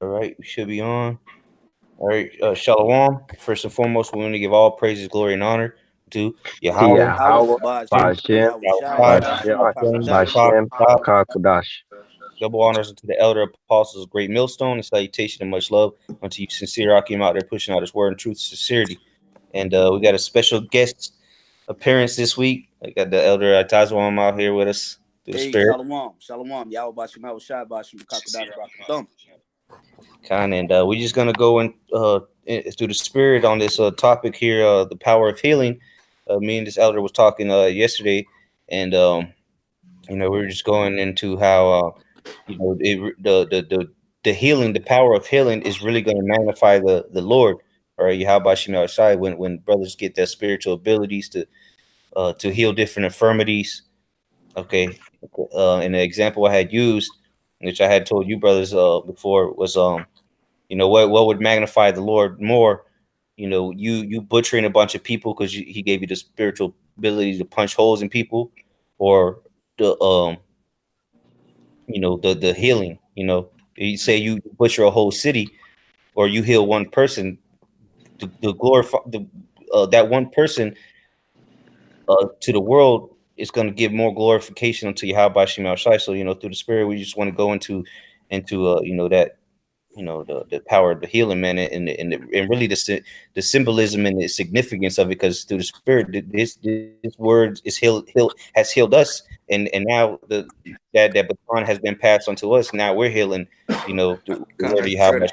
All right, we should be on. All right, Shalom. First and foremost, we want to give all praises, glory, and honor to Yahweh, Yahweh, Yahawah, Shem, Ba'ashem, Yahweh, Bashem, Ba'ashem, Pakadash. Ba'ashem, Kakakodash. double honors to the elder apostles, great millstone, and salutation and much love unto you, sincere Akim out there pushing out his word and truth, sincerity. And we got a special guest appearance this week. I got the elder Tazwam out here with us through the Hey, spirit. Shalom, Shalom, Yahweh Bashem, Bashem, Pakadash, Barakatham. And we're just gonna go through the spirit on this topic here, the power of healing. Me and this elder was talking yesterday, and we were just going into how the healing, the power of healing, is really going to magnify the Lord. All right, how about outside when brothers get their spiritual abilities to heal different infirmities. Okay, and the example I had used, which I had told you brothers before, was what would magnify the Lord more? You butchering a bunch of people because He gave you the spiritual ability to punch holes in people, or the the healing. You say you butcher a whole city, or you heal one person. The glorify that one person to the world is going to give more glorification unto Yahweh Shema Shai. So through the Spirit, we just want to go into that the power of the healing, man, and really the symbolism and the significance of it, because through the Spirit, this word is has healed us, and now that baton has been passed on to us. Now we're healing, the word of Yahweh.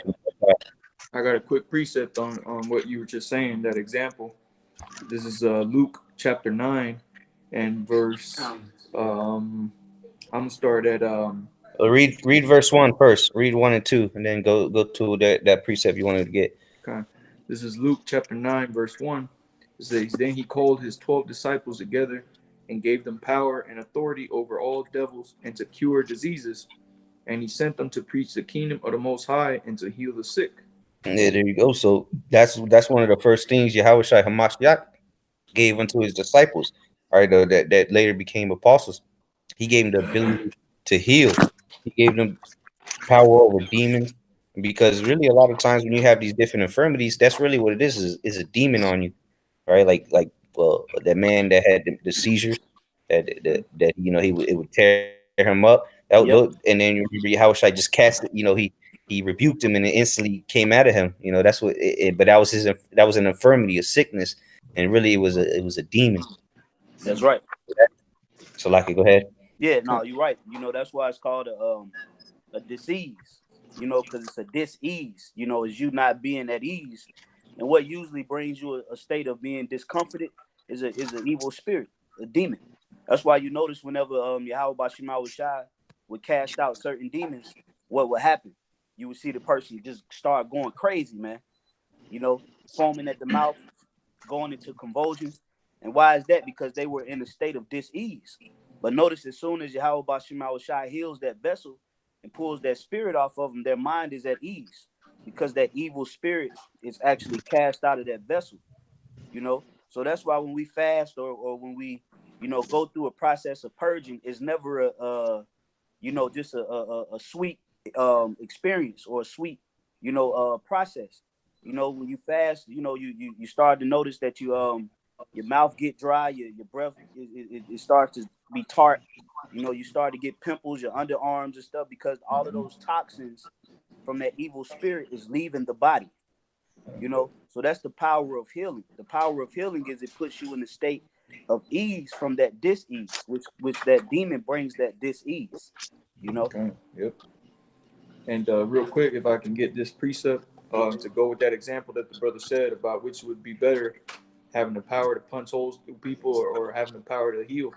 I got a quick precept on what you were just saying, that example. This is Luke chapter 9 and verse. I'm gonna start at Read verse 1 first. Read 1 and 2, and then go to that precept you wanted to get. Okay. This is Luke chapter 9, verse 1. It says, Then he called his 12 disciples together and gave them power and authority over all devils and to cure diseases. And he sent them to preach the kingdom of the Most High and to heal the sick. Yeah, there you go. So that's one of the first things Yahweh Shai Hamashiach gave unto his disciples. All right, that later became apostles. He gave them the ability to heal. He gave them power over demons, because really a lot of times when you have these different infirmities, that's really what it is a demon on you, right? Like that man that had the seizures, that it would tear him up. And then Yep, you remember how should I just cast it? He rebuked him, and it instantly came out of him. That's what but that was an infirmity, a sickness, and really it was a demon. that's right. So like, go ahead. Yeah, no, you're right. That's why it's called a disease. Because it's a dis-ease. Is you not being at ease, and what usually brings you a state of being discomforted is an evil spirit, a demon. That's why you notice whenever Yahweh Bashim Shai would cast out certain demons, what would happen? You would see the person just start going crazy, man. Foaming at the mouth, going into convulsions. And why is that? Because they were in a state of dis-ease. But notice, as soon as Yahweh Bashim Shai heals that vessel and pulls that spirit off of them, their mind is at ease, because that evil spirit is actually cast out of that vessel. So that's why when we fast, or when we go through a process of purging, it's never just a sweet experience, or a sweet process. When you fast, you start to notice that your mouth get dry, your breath it starts to be tart. You start to get pimples, your underarms and stuff, because all of those toxins from that evil spirit is leaving the body. So that's the power of healing. The power of healing is it puts you in a state of ease from that dis-ease, which that demon brings, that dis-ease. Okay. Yep. And real quick, if I can get this precept to go with that example that the brother said about which would be better, having the power to punch holes through people, or having the power to heal.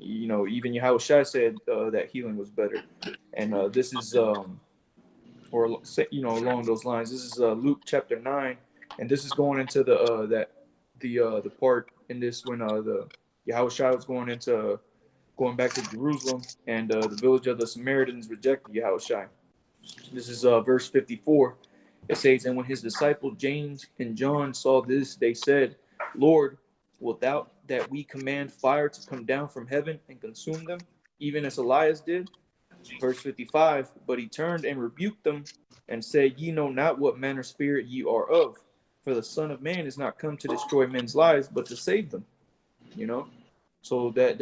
Even Yahweh Shai said that healing was better. And this is, along those lines, this is Luke chapter 9. And this is going into the part in this when the Yahweh Shai was going back to Jerusalem, and the village of the Samaritans rejected Yahweh Shai. This is verse 54. It says, And when his disciples James and John saw this, they said, Lord, wilt thou that we command fire to come down from heaven and consume them, even as Elias did? Verse 55, but he turned and rebuked them and said, ye know not what manner spirit ye are of, for the Son of Man is not come to destroy men's lives, but to save them. You know, so that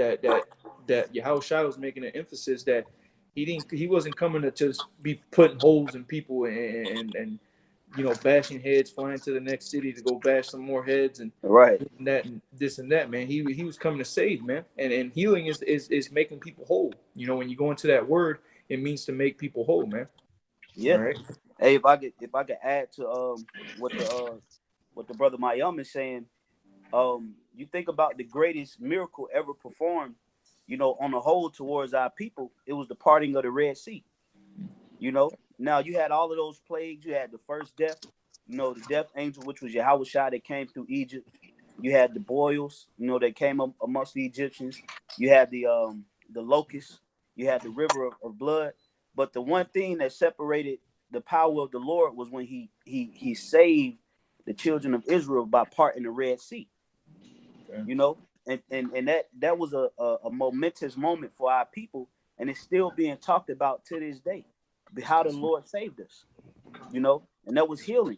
Yahushua was making an emphasis that he wasn't coming to just be putting holes in people and you know, bashing heads, flying to the next city to go bash some more heads and Right. that and this and that, man. He was coming to save, man. And healing is making people whole. You know, when you go into that word, it means to make people whole, man. Yeah. All right. Hey, if I could add to what the brother Mayum is saying, you think about the greatest miracle ever performed, you know, on the whole towards our people, it was the parting of the Red Sea. You know, now you had all of those plagues. You had the first death, you know, the death angel, which was Yahawashi that came through Egypt. You had the boils, you know, that came up amongst the Egyptians. You had the locusts. You had the river of blood. But the one thing that separated the power of the Lord was when he saved the children of Israel by parting the Red Sea. Okay. You know, and that was a momentous moment for our people, and it's still being talked about to this day. How the Lord saved us, you know, and that was healing.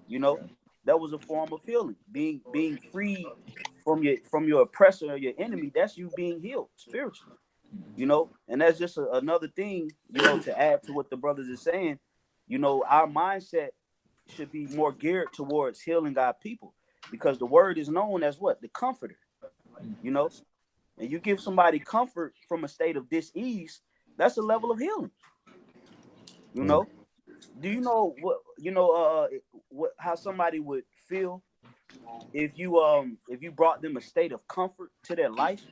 You know, that was a form of healing, being freed from your oppressor or your enemy. That's you being healed spiritually, you know. And that's just another thing, you know, to add to what the brothers are saying. You know, our mindset should be more geared towards healing our people, because the word is known as what? The comforter, you know. And you give somebody comfort from a state of dis-ease, that's a level of healing, you know. Do you know what how somebody would feel if you brought them a state of comfort to their life,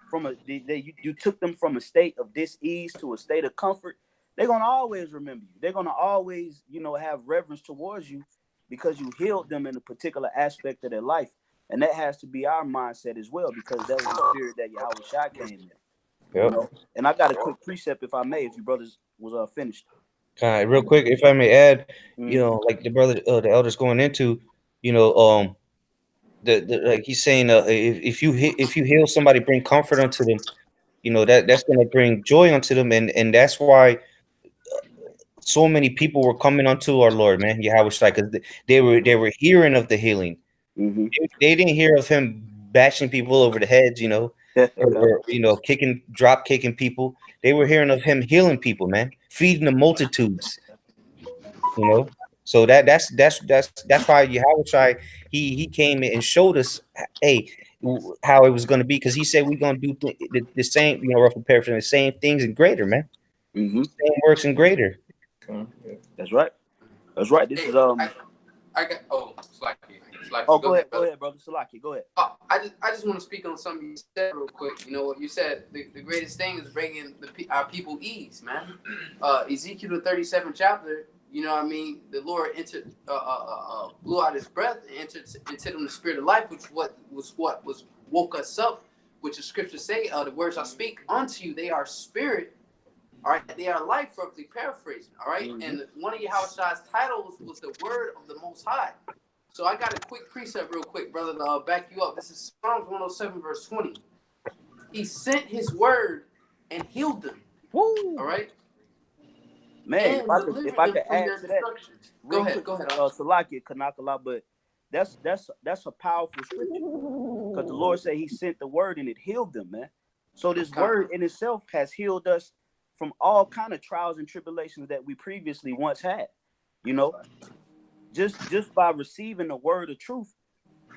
from you took them from a state of dis-ease to a state of comfort? They're gonna always remember you. They're gonna always, you know, have reverence towards you because you healed them in a particular aspect of their life. And that has to be our mindset as well, because that was the spirit that Yahawashi came in, you Yep. know. And I got a quick precept, if I may, if you brothers was finished. Real quick, if I may add, you Mm-hmm. know, like the elders going into, you know, the like he's saying, if you heal somebody, bring comfort unto them, you know, that's gonna bring joy unto them, and that's why so many people were coming unto our Lord, man. Yahweh, like, 'cause they were hearing of the healing. Mm-hmm. They didn't hear of him bashing people over the heads, you know, or you know, drop kicking people. They were hearing of him healing people, man, feeding the multitudes, you know. So that's why Yahweh Shai, he came and showed us, hey, how it was going to be, because he said we're going to do the same, you know, roughly paraphrasing, the same things and greater, man, Mm-hmm. same works and greater. Okay. Yeah. That's right. That's right. This Hey, is I got Slacky. Oh, Go ahead, go brother. ahead, brother Salaki. Go ahead. I just want to speak on something you said real quick. You know what you said? The greatest thing is bringing our people ease, man. Ezekiel the 37th chapter. You know what I mean? The Lord entered, blew out His breath and entered into them the spirit of life, which was woke us up. Which the scriptures say, the words I speak unto you, they are spirit. All right, they are life, roughly paraphrasing. All right, Mm-hmm. and one of Yahweh's titles was the word of the Most High. So I got a quick precept real quick, brother, to back you up. This is Psalms 107, verse 20. He sent his word and healed them. Woo! All right? Man, And if delivered I them could from add their to that destructions. real quick, Go ahead. Salaki Kanakala, but that's a powerful scripture, because the Lord said He sent the word and it healed them, man. So this word in itself has healed us from all kind of trials and tribulations that we previously once had. You know, just by receiving the word of truth,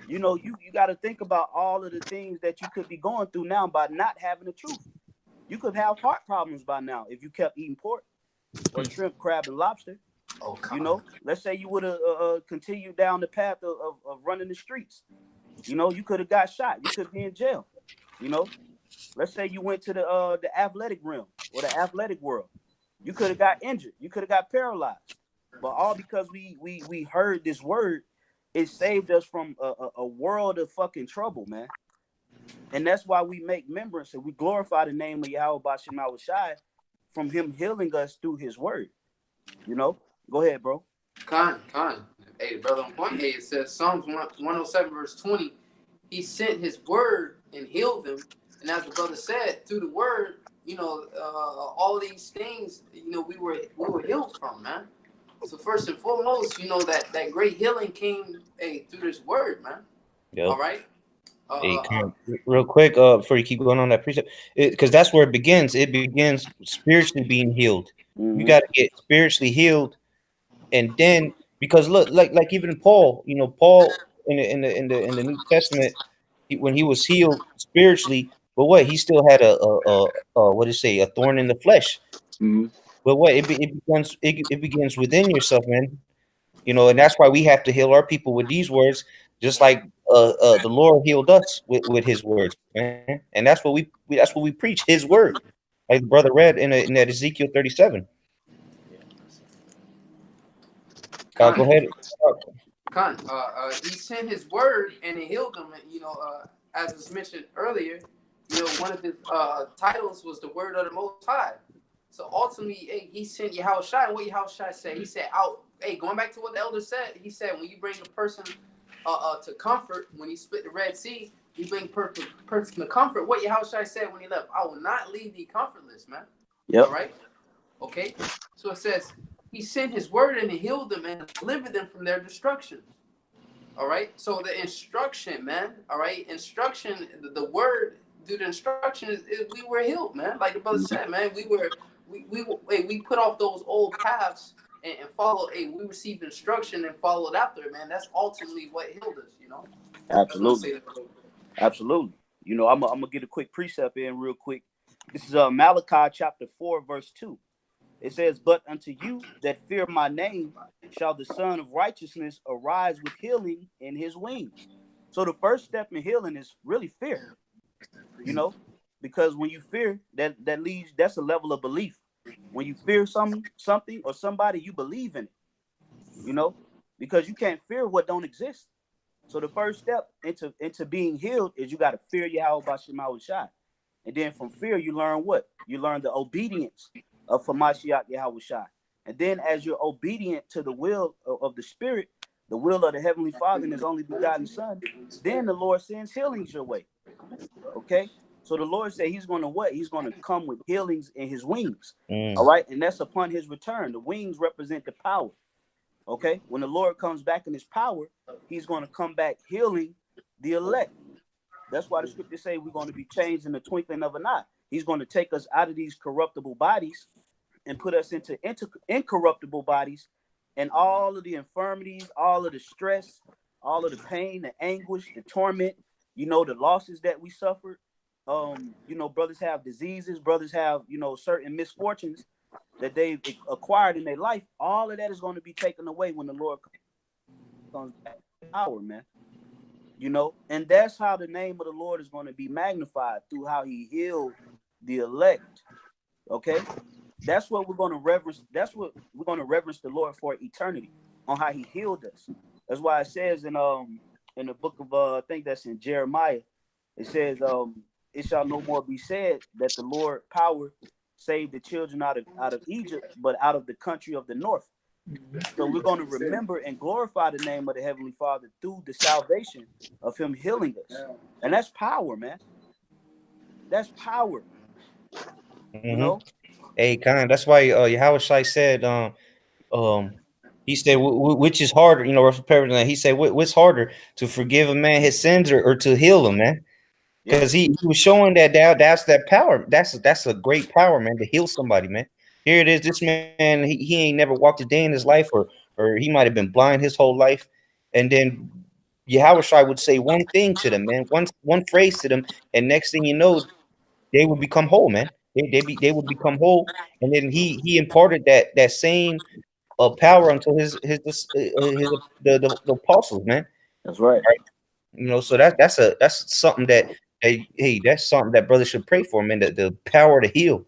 you know, you got to think about all of the things that you could be going through now by not having the truth. You could have heart problems by now if you kept eating pork or shrimp, crab, and lobster. You know, let's say you would have continued down the path of running the streets. You know, you could have got shot. You could be in jail. You know, let's say you went to the athletic realm or the athletic world. You could have got injured. You could have got paralyzed. But all because we heard this word, it saved us from a world of fucking trouble, man. And that's why we make remembrance and we glorify the name of Yahweh Bashim Shai from Him healing us through His word. You know, go ahead, bro. Con. Hey, brother on point. Hey, it says Psalms 107, verse 20. He sent his word and healed them. And as the brother said, through the word, all these things, we were healed from, man. So first and foremost, that great healing came, through this word, man. Yep. All right. Hey, real quick, before you keep going on that precept, because that's where it begins. It begins spiritually being healed. You got to get spiritually healed, and then because look, like even Paul, Paul in the New Testament, when he was healed spiritually, but what he still had a what do you say, a thorn in the flesh. But what it begins within yourself, man. And that's why we have to heal our people with these words, just like the Lord healed us with His words, man. And that's what we preach, His word, like the brother read in that Ezekiel 37. Go ahead. He sent his word and it healed them. And, as was mentioned earlier, one of his titles was the word of the Most High. So ultimately, he sent YAHAWASHI. And what YAHAWASHI said, he said, going back to what the elder said, he said, when you bring a person to comfort, when he split the Red Sea, you bring person to comfort. What YAHAWASHI said when he left, I will not leave thee comfortless, man. Yep. All right? Okay? So it says, he sent his word and he healed them and delivered them from their destruction. All right. So the instruction, man. All right. Instruction, the word through the instruction is we were healed, man. Like the brother said, man, we put off those old paths and followed. We received instruction and followed after it, man. That's ultimately what healed us, Absolutely. Absolutely. I'm gonna get a quick precept in real quick. This is Malachi chapter 4, verse 2. It says, but unto you that fear my name shall the Son of Righteousness arise with healing in his wings. So the first step in healing is really fear, because when you fear, that's a level of belief. When you fear something or somebody, you believe in it, because you can't fear what don't exist. So the first step into being healed is you got to fear YAHAWASHI. And then from fear, you learn what? You learn the obedience of Hamashiach YAHAWASHI. And then as you're obedient to the will of the Spirit, the will of the Heavenly Father and His only begotten Son, then the Lord sends healings your way. Okay? So the Lord said He's going to what? He's going to come with healings in His wings. All right? And that's upon His return. The wings represent the power. Okay? When the Lord comes back in His power, He's going to come back healing the elect. That's why the scriptures say we're going to be changed in the twinkling of an eye. He's going to take us out of these corruptible bodies and put us into incorruptible bodies, and all of the infirmities, all of the stress, all of the pain, the anguish, the torment, the losses that we suffered. Brothers have diseases, brothers have, certain misfortunes that they've acquired in their life. All of that is going to be taken away when the Lord comes back in power, man. And that's how the name of the Lord is going to be magnified, through how He healed the elect. Okay, that's what we're going to reverence. That's what we're going to reverence the Lord for eternity, on how He healed us. That's why it says in the book of I think that's in Jeremiah, it says it shall no more be said that the Lord power saved the children out of Egypt, but out of the country of the north. So we're going to remember and glorify the name of the Heavenly Father through the salvation of Him healing us. And that's power, man. That's power. Hey, that's why YAHAWASHI said, he said, which is harder, he said, what's harder, to forgive a man his sins or to heal him, man? Because he was showing that's that power. That's a great power, man, to heal somebody, man. Here it is. This man, he ain't never walked a day in his life, or he might have been blind his whole life. And then YAHAWASHI would say one thing to them, man, one phrase to them, and next thing you know, they would become whole, man. They would become whole, and then he imparted that same power unto the apostles, man. That's right. So that's something that that's something that brothers should pray for, man. The power to heal.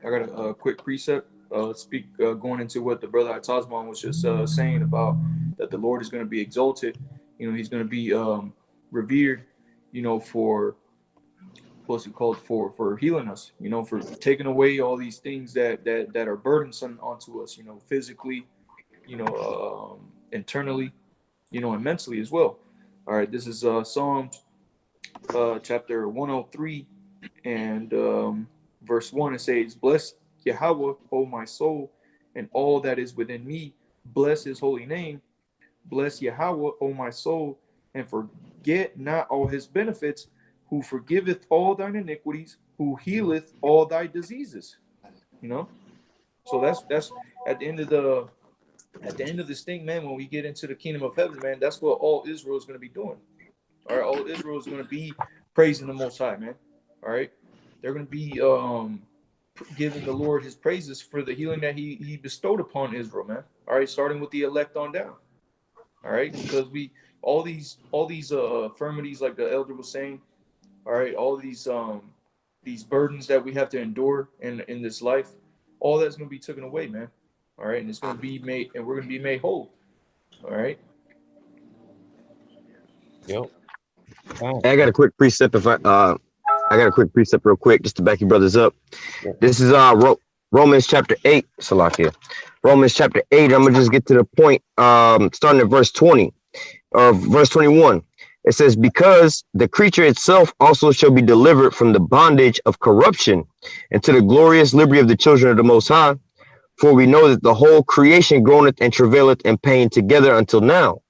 I got a quick precept. Going into what the brother Atazman was just saying about that the Lord is going to be exalted. He's going to be revered. For what's it called, for healing us. For taking away all these things that are burdensome onto us. Physically, internally, and mentally as well. All right, this is Psalms chapter 103, And verse 1, it says, "Bless Yahawah, O my soul, and all that is within me. Bless his holy name. Bless Yahawah, O my soul, and forget not all his benefits, who forgiveth all thine iniquities, who healeth all thy diseases." You know? So that's at the end of this thing, man, when we get into the kingdom of heaven, man, that's what all Israel is going to be doing. All right, all Israel is going to be praising the Most High, man. All right, they're going to be giving the Lord his praises for the healing that he bestowed upon Israel, man. All right, starting with the elect on down. All right, because all these infirmities, like the elder was saying, all right, all these burdens that we have to endure in this life, all that's going to be taken away, man. All right, and it's going to be made, and we're going to be made whole. All right. Yep. Hey, I got a quick precept. I got a quick precept real quick just to back you brothers up. This is Romans chapter 8, Salakia. Romans chapter 8. I'm gonna just get to the point. Starting at verse 20 or verse 21. It says, "Because the creature itself also shall be delivered from the bondage of corruption into the glorious liberty of the children of the Most High. For we know that the whole creation groaneth and travaileth in pain together until now.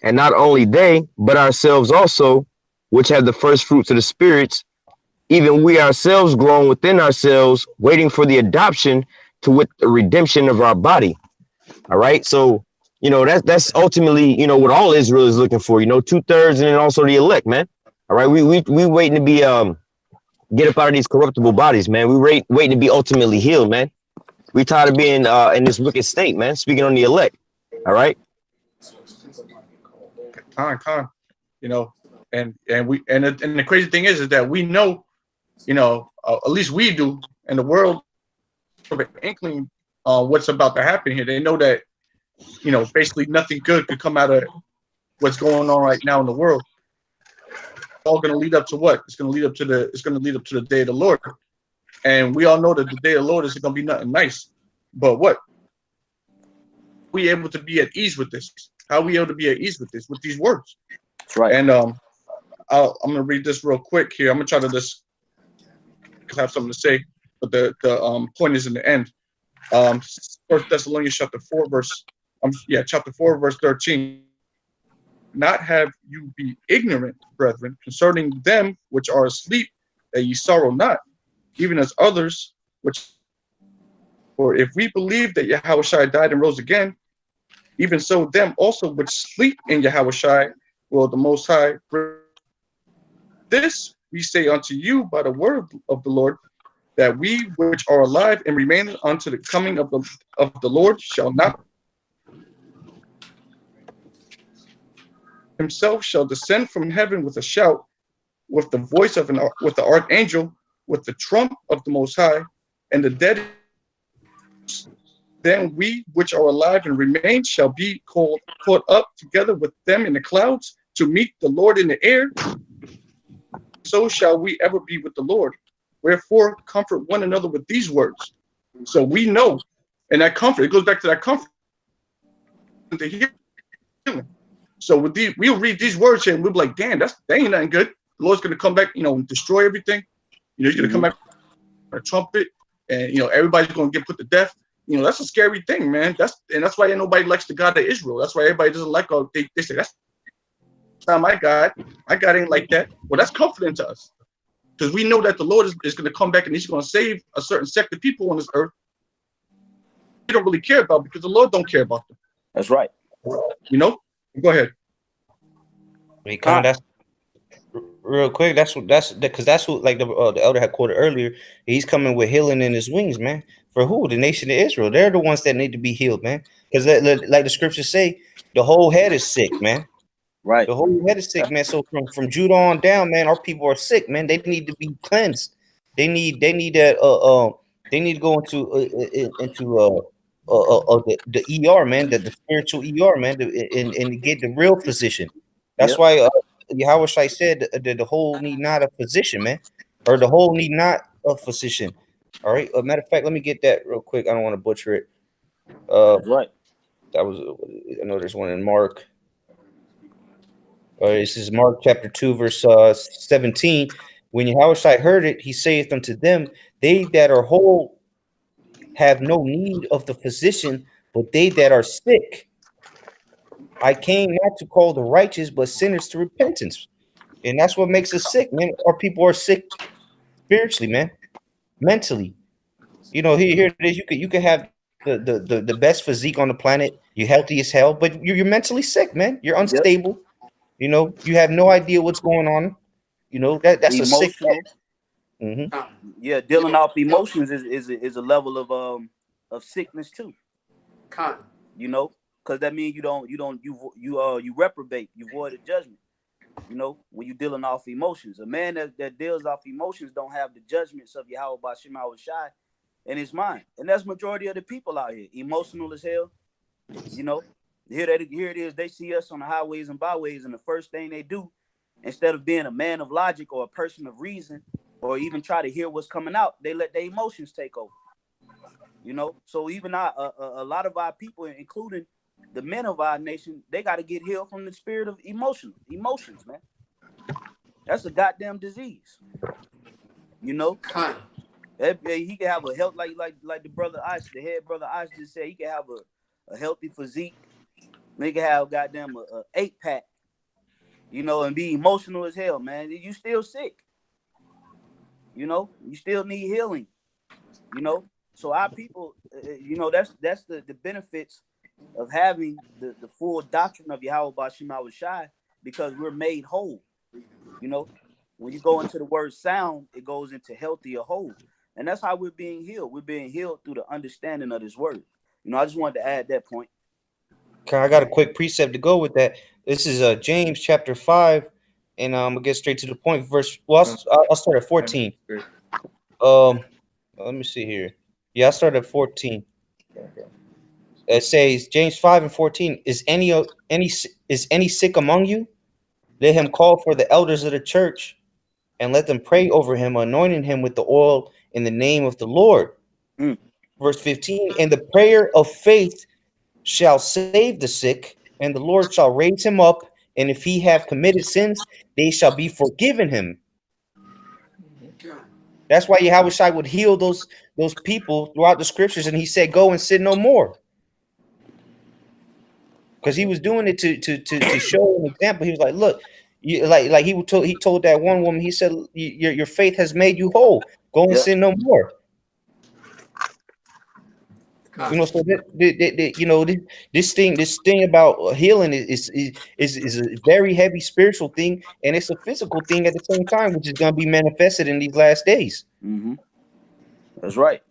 And not only they, but ourselves also, which have the first fruits of the spirits, even we ourselves groan within ourselves, waiting for the adoption to wit the redemption of our body." All right. So, that's ultimately, what all Israel is looking for, 2/3, and then also the elect, man. All right. We waiting to be get up out of these corruptible bodies, man. We waiting to be ultimately healed, man. We tired of being in this wicked state, man. Speaking on the elect. All right. Con, and the crazy thing is that we know, at least we do, and the world have an inkling on what's about to happen here. They know that, basically nothing good could come out of what's going on right now in the world. It's all going to lead up to what? It's going to lead up to the day of the Lord, and we all know that the day of the Lord is going to be nothing nice. But what? We able to be at ease with this? How are we able to be at ease with this, with these words? That's right. And I'm gonna read this real quick here. I'm gonna try to just have something to say, but the point is in the end. First Thessalonians chapter 4 verse 13. "Not have you be ignorant, brethren, concerning them which are asleep, that ye sorrow not, even as others which. For if we believe that Yahawashi died and rose again, even so them also which sleep in Yahawashi will the Most High bring. This we say unto you by the word of the Lord, that we which are alive and remain unto the coming of the Lord shall not himself shall descend from heaven with a shout, with the voice of with the archangel, with the trump of the Most High, and the dead. Then we which are alive and remain shall be caught up together with them in the clouds to meet the Lord in the air. So shall we ever be with the Lord. Wherefore comfort one another with these words." So we know, and that comfort, it goes back to that comfort. So with we'll read these words here and we'll be like, damn, that ain't nothing good. The Lord's gonna come back, and destroy everything. He's gonna come back with a trumpet, and everybody's gonna get put to death. That's a scary thing, man. That's why nobody likes the God of Israel. That's why everybody doesn't like. They say that's not my God. My God ain't like that. Well, that's comforting to us, because we know that the Lord is going to come back and He's going to save a certain sect of people on this earth. We don't really care about, because the Lord don't care about them. That's right. Go ahead. That's real quick. That's what like the elder had quoted earlier. He's coming with healing in his wings, man. For who? The nation of Israel. They're the ones that need to be healed, man. Because like the scriptures say, the whole head is sick, man. Right. The whole head is sick, man. So from Judah on down, man, our people are sick, man. They need to be cleansed. They need that they need to go into the ER, man, the spiritual ER, man, and get the real physician. That's why Yahawashi said that the whole need not a physician, man, or the whole need not a physician. All right. Matter of fact, let me get that real quick. I don't want to butcher it. That's right. That was, I know there's one in Mark. This is Mark chapter 2, verse 17. When Yahushua heard it, he saith unto them, they that are whole have no need of the physician, but they that are sick. I came not to call the righteous, but sinners to repentance. And that's what makes us sick, man. Our people are sick spiritually, man, mentally. You know, here it is. You can have the best physique on the planet. You're healthy as hell, but you're mentally sick, man. You're Yep. unstable. You know, you have no idea what's going on. You know, that's a sick Emotional. man. Hmm. Con. Yeah, dealing Yo, off yo, emotions is a level of sickness too. con. You know, because that means you reprobate, you void of judgment. You know, when you dealing off emotions, a man that deals off emotions don't have the judgments of Yahweh Bashim Shai in his mind, and that's majority of the people out here, emotional as hell. You know, here it is. They see us on the highways and byways, and the first thing they do, instead of being a man of logic or a person of reason, or even try to hear what's coming out, they let their emotions take over. You know, so even a lot of our people, including the men of our nation, they got to get healed from the spirit of emotions, man. That's a goddamn disease. You know, Con. he can have a health like the brother Ice, the head brother Ice just said. He can have a healthy physique. They can have goddamn a 8-pack. You know, and be emotional as hell, man. You still sick. You know, you still need healing. You know, so our people, you know, that's the benefits of having the full doctrine of Yahweh Bashim Shai, because we're made whole. You know, when you go into the word sound, it goes into healthy or whole. And that's how we're being healed. We're being healed through the understanding of this word. You know, I just wanted to add that point. Okay, I got a quick precept to go with that. This is James chapter 5, and I'm gonna get straight to the point. Verse, well, I'll start at 14. Let me see here. Yeah, I'll start at 14. It says James 5 and 14. Is any sick among you? Let him call for the elders of the church, and let them pray over him, anointing him with the oil in the name of the Lord. Mm. Verse 15. And the prayer of faith shall save the sick, and the Lord shall raise him up, and if he have committed sins, they shall be forgiven him. That's why Yahweh would heal those people throughout the scriptures, and he said, "Go and sin no more," because he was doing it to show an example. He was like, "Look, like he told that one woman, he said, your faith has made you whole. Go and Yep. sin no more." Con. You know, so you know, this thing about healing is a very heavy spiritual thing, and it's a physical thing at the same time, which is going to be manifested in these last days. Mm-hmm. That's right.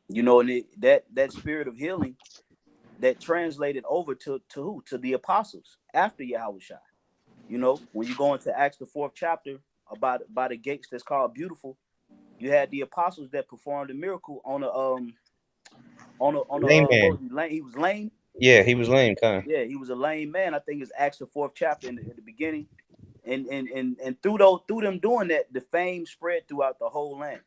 You know, and that spirit of healing that translated over to who? To the apostles after Yahushua. You know, when you go into Acts the 4th chapter about by the gates that's called Beautiful, you had the apostles that performed a miracle on Lame what man. was he, lame? He was lame. Yeah, he was lame, kind of. Yeah, he was a lame man. I think it's Acts the 4th chapter in the beginning, and through them doing that, the fame spread throughout the whole land.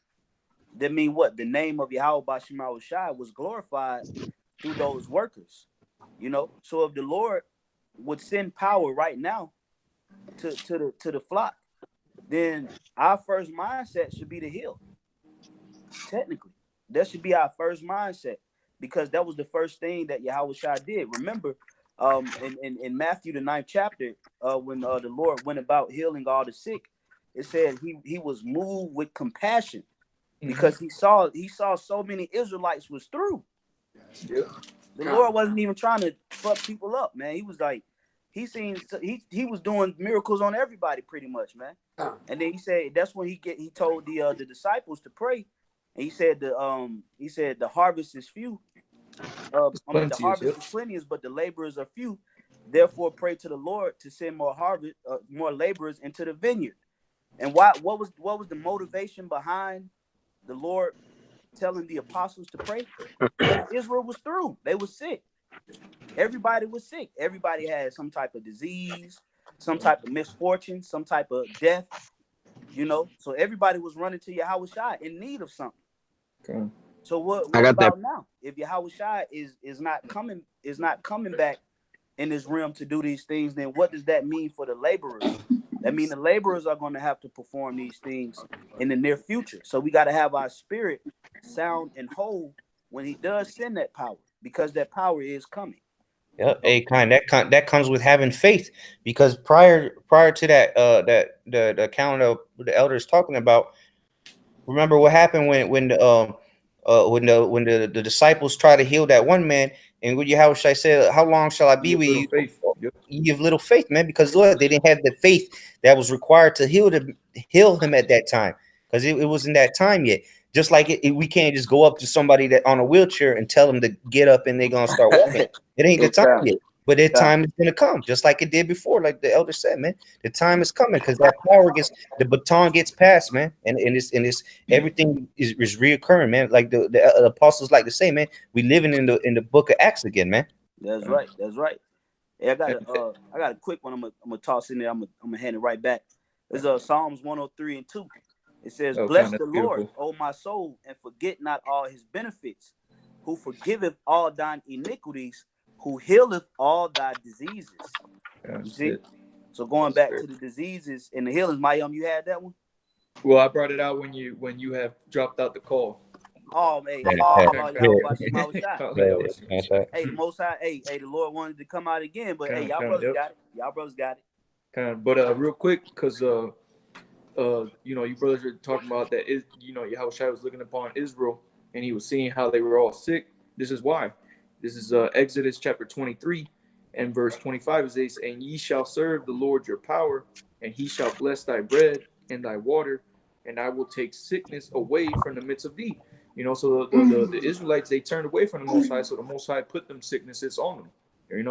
That mean what? The name of Yahweh Bashim Shai was glorified through those workers. You know, so if the Lord would send power right now to the flock, then our first mindset should be to heal. Technically, that should be our first mindset, because that was the first thing that Yahweh Shai did. Remember, in Matthew the 9th chapter, when the Lord went about healing all the sick, it said he was moved with compassion, because he saw so many Israelites was through. Yeah. The Lord wasn't even trying to fuck people up, man. He was like, he was doing miracles on everybody pretty much, man. And then he said that's when he told the disciples to pray, and he said the harvest is few. The harvest is plenteous, but the laborers are few. Therefore, pray to the Lord to send more laborers into the vineyard. And what was the motivation behind the Lord telling the apostles to pray? Because Israel was through. They were sick. Everybody was sick. Everybody had some type of disease, some type of misfortune, some type of death. You know, so everybody was running to Yahweh Shai in need of something. Okay. So what I got about now? If Yahweh Shai is not coming back in this realm to do these things, then what does that mean for the laborers That means the laborers are going to have to perform these things in the near future. So we got to have our spirit sound and whole when he does send that power, because that power is coming. Yeah, that comes with having faith, because prior to that the account of the elders talking about, remember what happened when the disciples try to heal that one man, and when Yahushua said, "How long shall I be with Little you?" faith. Yep. You have little faith, man, because Lord, they didn't have the faith that was required to heal him at that time, because it wasn't that time yet. Just like we can't just go up to somebody that on a wheelchair and tell them to get up and they're gonna start walking. It ain't the It's time time. yet, but that time is gonna come, just like it did before. Like the elder said, man, the time is coming, because that the baton gets passed, man, and it's everything is reoccurring, man. Like the apostles like to say, man, we living in the book of Acts again, man. That's right. That's right. Hey, I got a quick one. I'm gonna toss in there. I'm gonna hand it right back. It's Psalms 103:2. It says, "Bless the Lord, O my soul, and forget not all his benefits, who forgiveth all thine iniquities, who healeth all thy diseases." You see? So going back to the diseases and the healings, Mayum, you had that one? Well, I brought it out when you have dropped out the call. Oh, hey, Yeah. hey, the Most High, hey, the Lord wanted to come out again, but hey, y'all brothers got it. Y'all brothers got it. But real quick, because you brothers are talking about that is, Yahushua was looking upon Israel and he was seeing how they were all sick. This is why. This is Exodus chapter 23 and verse 25. It says, "And ye shall serve the Lord your power, and he shall bless thy bread and thy water, and I will take sickness away from the midst of thee." So the Israelites, they turned away from the Most High, so the Most High put them sicknesses on them.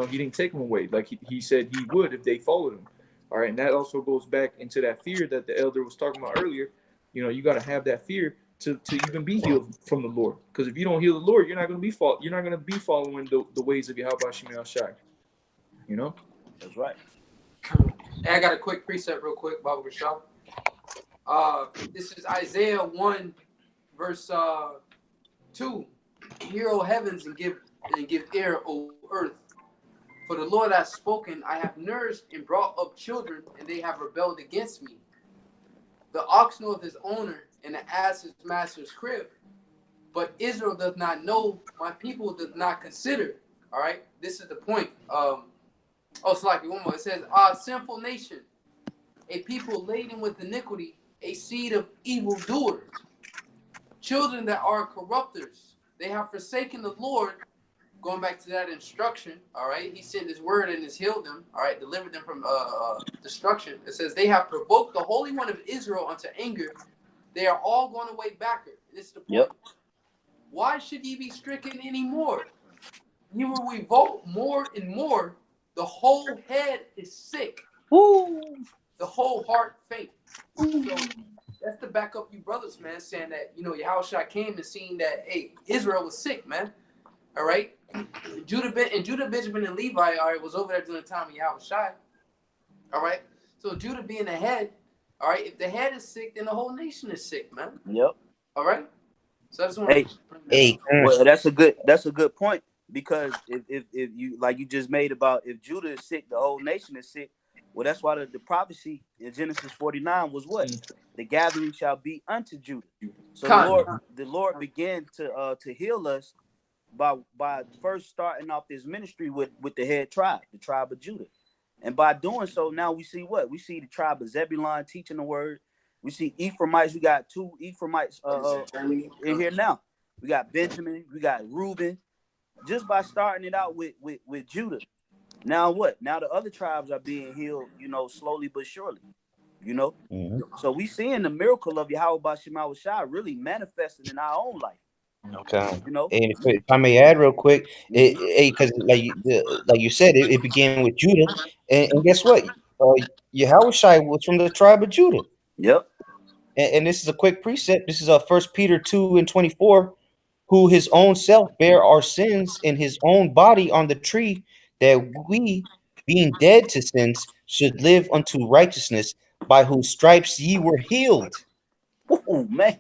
He didn't take them away like he said he would if they followed him. All right, and that also goes back into that fear that the elder was talking about earlier. You got to have that fear to even be healed from the Lord. Because if you don't heal the Lord, you're not going to be following the ways of YAHAWASHI. That's right. Hey, I got a quick precept real quick, Baba Rashad. This is Isaiah 1, verse 2. "Hear, O heavens, and give ear, O earth. For the Lord has spoken, I have nourished and brought up children, and they have rebelled against me. The ox knoweth his owner, and the ass his master's crib. But Israel does not know, my people does not consider." All right, this is the point. It's like one more. It says, "Sinful nation, a people laden with iniquity, a seed of evildoers, children that are corrupters. They have forsaken the Lord." Going back to that instruction, all right, he sent his word and has healed them, all right, delivered them from destruction. It says, "They have provoked the Holy One of Israel unto anger. They are all gone away backward." This is the point. Yep. "Why should ye be stricken any more? You will revolt more and more. The whole head is sick. Woo. The whole heart faint." So that's to back up you brothers, man, saying that, Yahushua came and seen that, hey, Israel was sick, man. All right? Judah, Benjamin, and Levi, all right, was over there during the time of Yahushua. All right? So Judah being the head, all right, if the head is sick, then the whole nation is sick, man. Yep. All right? So I just want to well, that's a good point, because if you, like you just made about, if Judah is sick, the whole nation is sick. Well, that's why the prophecy in Genesis 49 was what? The gathering shall be unto Judah. So the Lord began to heal us by first starting off this ministry with the head tribe, the tribe of Judah. And by doing so, now we see what? We see the tribe of Zebulun teaching the word. We see Ephraimites. We got 2 Ephraimites in here now. We got Benjamin. We got Reuben. Just by starting it out with Judah. Now what? Now the other tribes are being healed, slowly but surely. So we seeing the miracle of Yahweh Shema Shai really manifesting in our own life. Okay. And if I may add real quick, because like you said, it began with Judah, and guess what? Yahushua was from the tribe of Judah. Yep. And this is a quick precept. This is 1 Peter 2:24, "Who his own self bare our sins in his own body on the tree, that we, being dead to sins, should live unto righteousness, by whose stripes ye were healed." Oh man.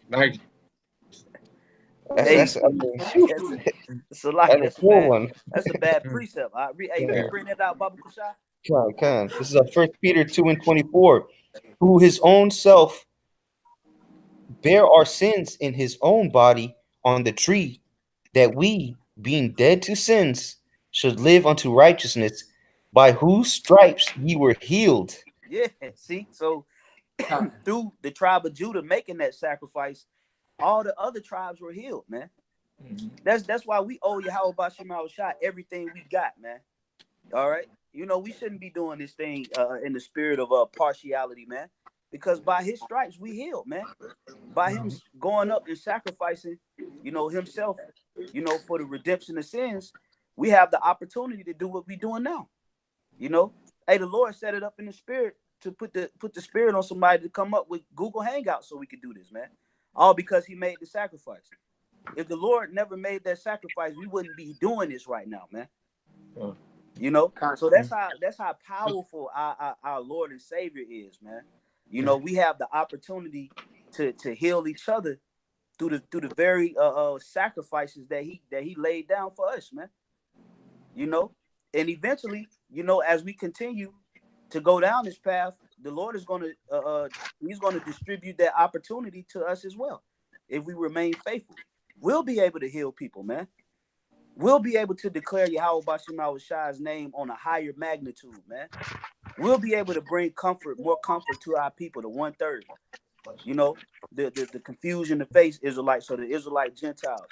Nice. That's a cool one. That's a bad precept. Bring that out, Baba Kushai. This is a First Peter 2:24. Who his own self bear our sins in his own body on the tree, that we, being dead to sins, should live unto righteousness, by whose stripes ye were healed. Yeah, see, so Con. through the tribe of Judah making that sacrifice, all the other tribes were healed, man. That's why we owe YAHAWASHI everything we got, man. All right, you know, we shouldn't be doing this thing in the spirit of partiality, man. Because by his stripes we healed, man. By him going up and sacrificing, you know, himself, you know, for the redemption of sins, we have the opportunity to do what we're doing now. You know, hey, the Lord set it up in the spirit to put the spirit on somebody to come up with Google Hangouts so we could do this, man. All because he made the sacrifice. If the Lord never made that sacrifice, we wouldn't be doing this right now, man. You know, so that's how powerful our Lord and Savior is, man. You know, we have the opportunity to heal each other through the very sacrifices that he laid down for us, man. You know, and eventually, you know, as we continue to go down this path, the Lord is going to he's going to distribute that opportunity to us as well. If we remain faithful, we'll be able to heal people, man. We'll be able to declare YAHAWASHI's name on a higher magnitude, man. We'll be able to bring more comfort to our people, the 1/3. You know, the confusion to face Israelites, so the Israelite Gentiles.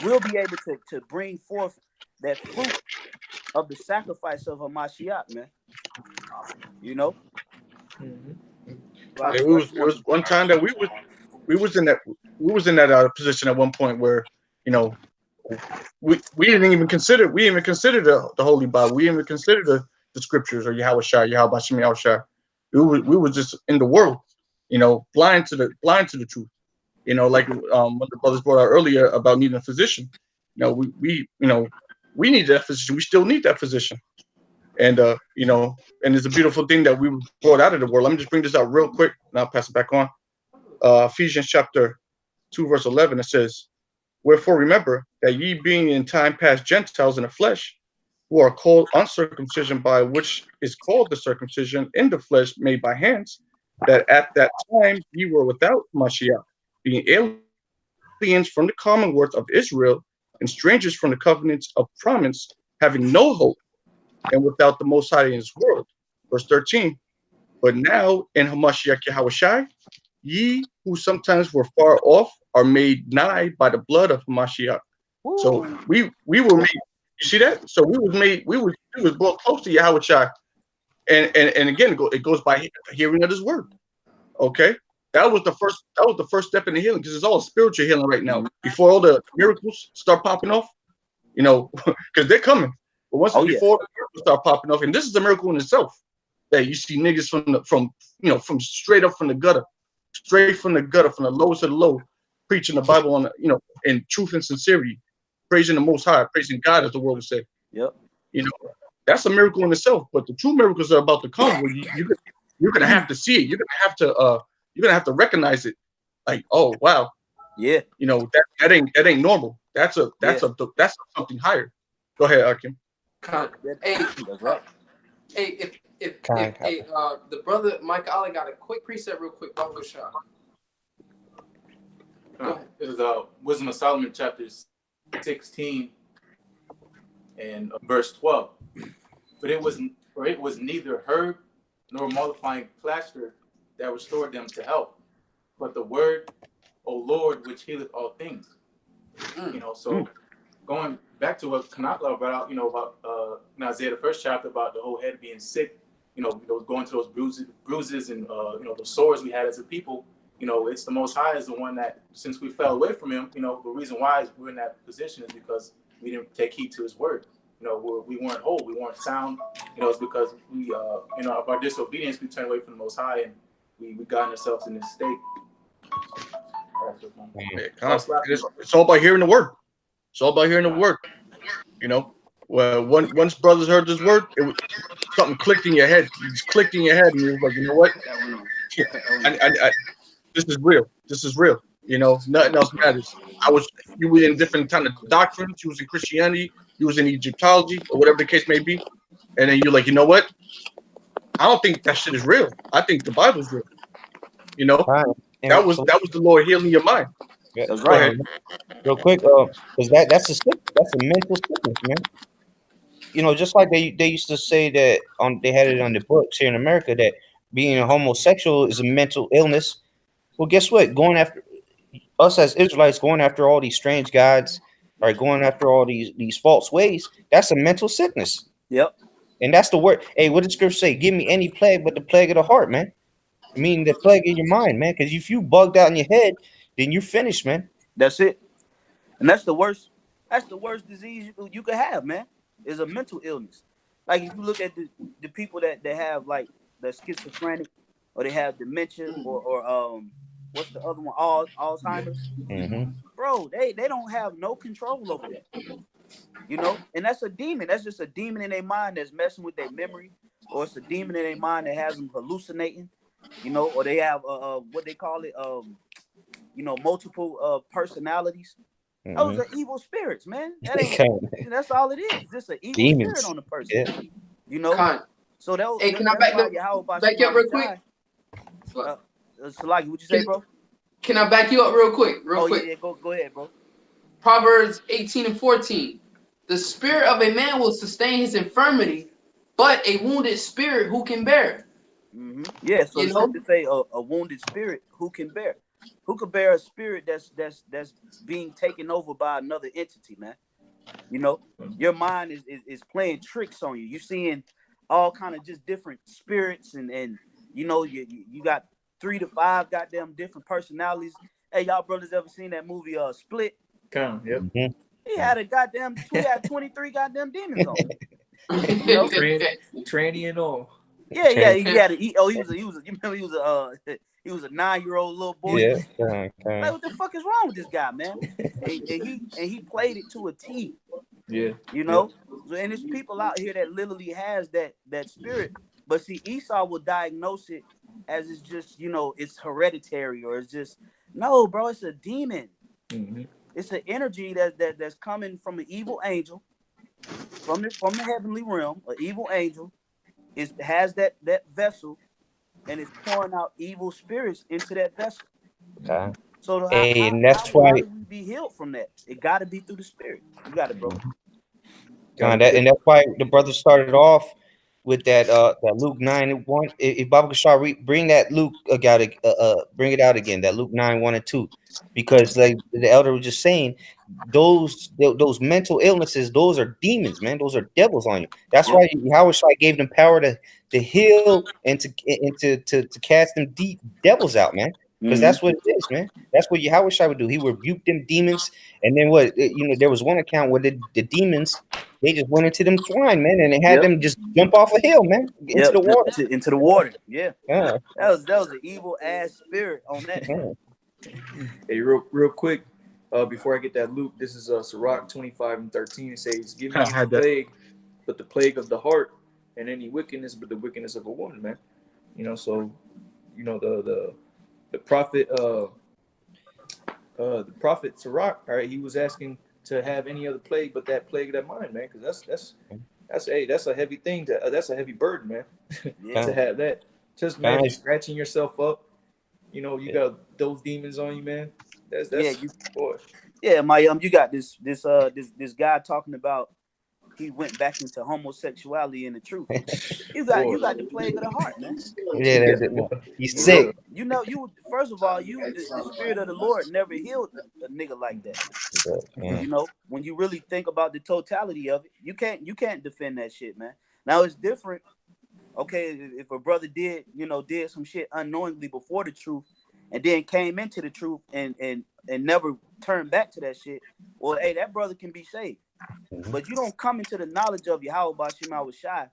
We'll be able to bring forth that fruit of the sacrifice of Hamashiach, man. You know? So It was one time that we was in that position at one point where, you know, we didn't even consider the Holy Bible. We didn't even consider the scriptures or Yahawah. We were just in the world, you know, blind to the truth. You know, like one of the brothers brought out earlier about needing a physician. You know, we need that physician. We still need that physician. And you know, and it's a beautiful thing that we were brought out of the world. Let me just bring this out real quick, and I'll pass it back on. Ephesians chapter 2, verse 11, it says, "Wherefore remember that ye being in time past Gentiles in the flesh, who are called uncircumcision, by which is called the circumcision in the flesh made by hands, that at that time ye were without Mashiach, being aliens from the commonwealth of Israel, and strangers from the covenants of promise, having no hope, and without the Most High in His world." Verse 13, "But now in Hamashiach Yahawashi, ye who sometimes were far off are made nigh by the blood of Hamashiach." So we were made. You see that? So we was brought close to Yahawashi, and again it goes by hearing of His word. Okay, that was the first step in the healing, because it's all spiritual healing right now. Before all the miracles start popping off, you know, because they're coming. But before the miracles start popping off, and this is a miracle in itself, that you see niggas from straight up from the gutter, from the lowest of the low, preaching the Bible on, you know, in truth and sincerity, praising the Most High, praising God, as the world would say. Yep. You know, that's a miracle in itself. But the true miracles are about to come, where you're gonna have to see it. You're gonna have to recognize it. Like, oh wow, yeah, you know, that ain't normal. That's something higher. Go ahead, Akim. Hey, that's right. Hey, if the brother Mike Ali got a quick preset, real quick. Baba Shah. It was Wisdom of Solomon, chapter 16 and verse 12. But it was neither herb nor mollifying plaster that restored them to health, but the word, O Lord, which healeth all things. You know, so going back to what Kanakla brought out, you know, about in Isaiah, the first chapter, about the whole head being sick, you know, going to those bruises and you know, the sores we had as a people. You know, it's the Most High is the one that, since we fell away from Him, you know, the reason why we're in that position is because we didn't take heed to His word. You know, we weren't whole, we weren't sound. You know, it's because we, you know, of our disobedience, we turned away from the Most High, and we got ourselves in this state. It's all about hearing the word. It's all about hearing the word. You know, well, once brothers heard this word, it was something clicked in your head. It just clicked in your head, and you was like, you know what? This is real. This is real. You know, nothing else matters. You were in different kind of doctrines. You was in Christianity. You was in Egyptology, or whatever the case may be. and then you're like, you know what? I don't think that shit is real. I think the Bible's real. You know, that was the Lord healing your mind. Yeah, That's Go right. ahead. real quick, because that's a mental sickness, man. You know, just like they used to say that they had it on the books here in America that being a homosexual is a mental illness. Well, guess what? Going after us as Israelites, going after all these strange gods, or going after all these false ways, that's a mental sickness. Yep. And that's the word. Hey, what did scripture say? Give me any plague but the plague of the heart, man. I mean the plague in your mind, man. Because if you bugged out in your head, then you're finished, man. That's it. And that's the worst. That's the worst disease you could have, man. Is a mental illness. Like if you look at the people that have like the schizophrenic, or they have dementia, or what's the other one? Alzheimer's. Mm-hmm. Bro, they don't have no control over that. You know, and that's a demon. That's just a demon in their mind that's messing with their memory, or it's a demon in their mind that has them hallucinating. You know, or they have what they call it, you know, multiple personalities. Those are evil spirits, man. That ain't. That's all it is. Just an evil Demons. spirit on the person. Yeah. You know. Con. So that. Hey, can I back you up real quick? Salaki, what you say, bro? Can I back you up real quick? Real quick. Yeah, go ahead, bro. Proverbs 18:14. The spirit of a man will sustain his infirmity, but a wounded spirit who can bear? Mm-hmm. Yeah, so the scripture say a wounded spirit who can bear? Who could bear a spirit that's being taken over by another entity, man? You know, your mind is playing tricks on you. You're seeing all kind of just different spirits, and you know, you got 3 to 5 goddamn different personalities. Hey, y'all brothers ever seen that movie Split? Come, yep. Mm-hmm. He had 23 goddamn demons on him. You know? Tranny and all. Yeah, he had he was you remember he was a 9-year-old little boy. Yeah. Like, what the fuck is wrong with this guy, man? and he played it to a T. Yeah. You know? Yeah. And there's people out here that literally has that spirit. But see, Esau will diagnose it as it's just, you know, it's hereditary, or it's just, no, bro, it's a demon. Mm-hmm. It's an energy that's coming from an evil angel, from the heavenly realm. An evil angel has that vessel, and it's pouring out evil spirits into that vessel. Okay. So and that's why how do we be healed from that? It got to be through the spirit. You got it, bro. And that's why the brother started off with that Luke 9:1. If Baba Kashar bring that Luke bring it out again, that Luke 9:1 and 2, because like the elder was just saying, those mental illnesses, those are demons, man. Those are devils on you. That's why YAHAWASHI gave them power to heal and to cast them deep devils out, man. Because that's what it is, man. That's what YAHAWASHI would do. He would rebuke them demons, and then there was one account where the demons, they just went into them swine, man, and they had them just jump off a hill, man, into the water. Into the water. Yeah. Yeah. That was an evil ass spirit on that. Hey, real quick, before I get that Luke, this is Sirach 25:13. It says, "Give me the plague, but the plague of the heart, and any wickedness, but the wickedness of a woman." Man, you know, so you know the prophet Sirach, all right, he was asking to have any other plague but that plague of that mind, man, because that's a heavy thing that's a heavy burden, man. To have that. Just imagine scratching yourself up. You know, you got those demons on you, man. That's boy. Yeah, my you got this guy talking about he went back into homosexuality and the truth. You got the plague of the heart, man. Yeah, he's sick. You know, first of all, the spirit of the Lord never healed a nigga like that. Yeah. You know, when you really think about the totality of it, you can't defend that shit, man. Now it's different. Okay, if a brother did some shit unknowingly before the truth, and then came into the truth and never turned back to that shit, well, hey, that brother can be saved. But you don't come into the knowledge of YAHAWASHI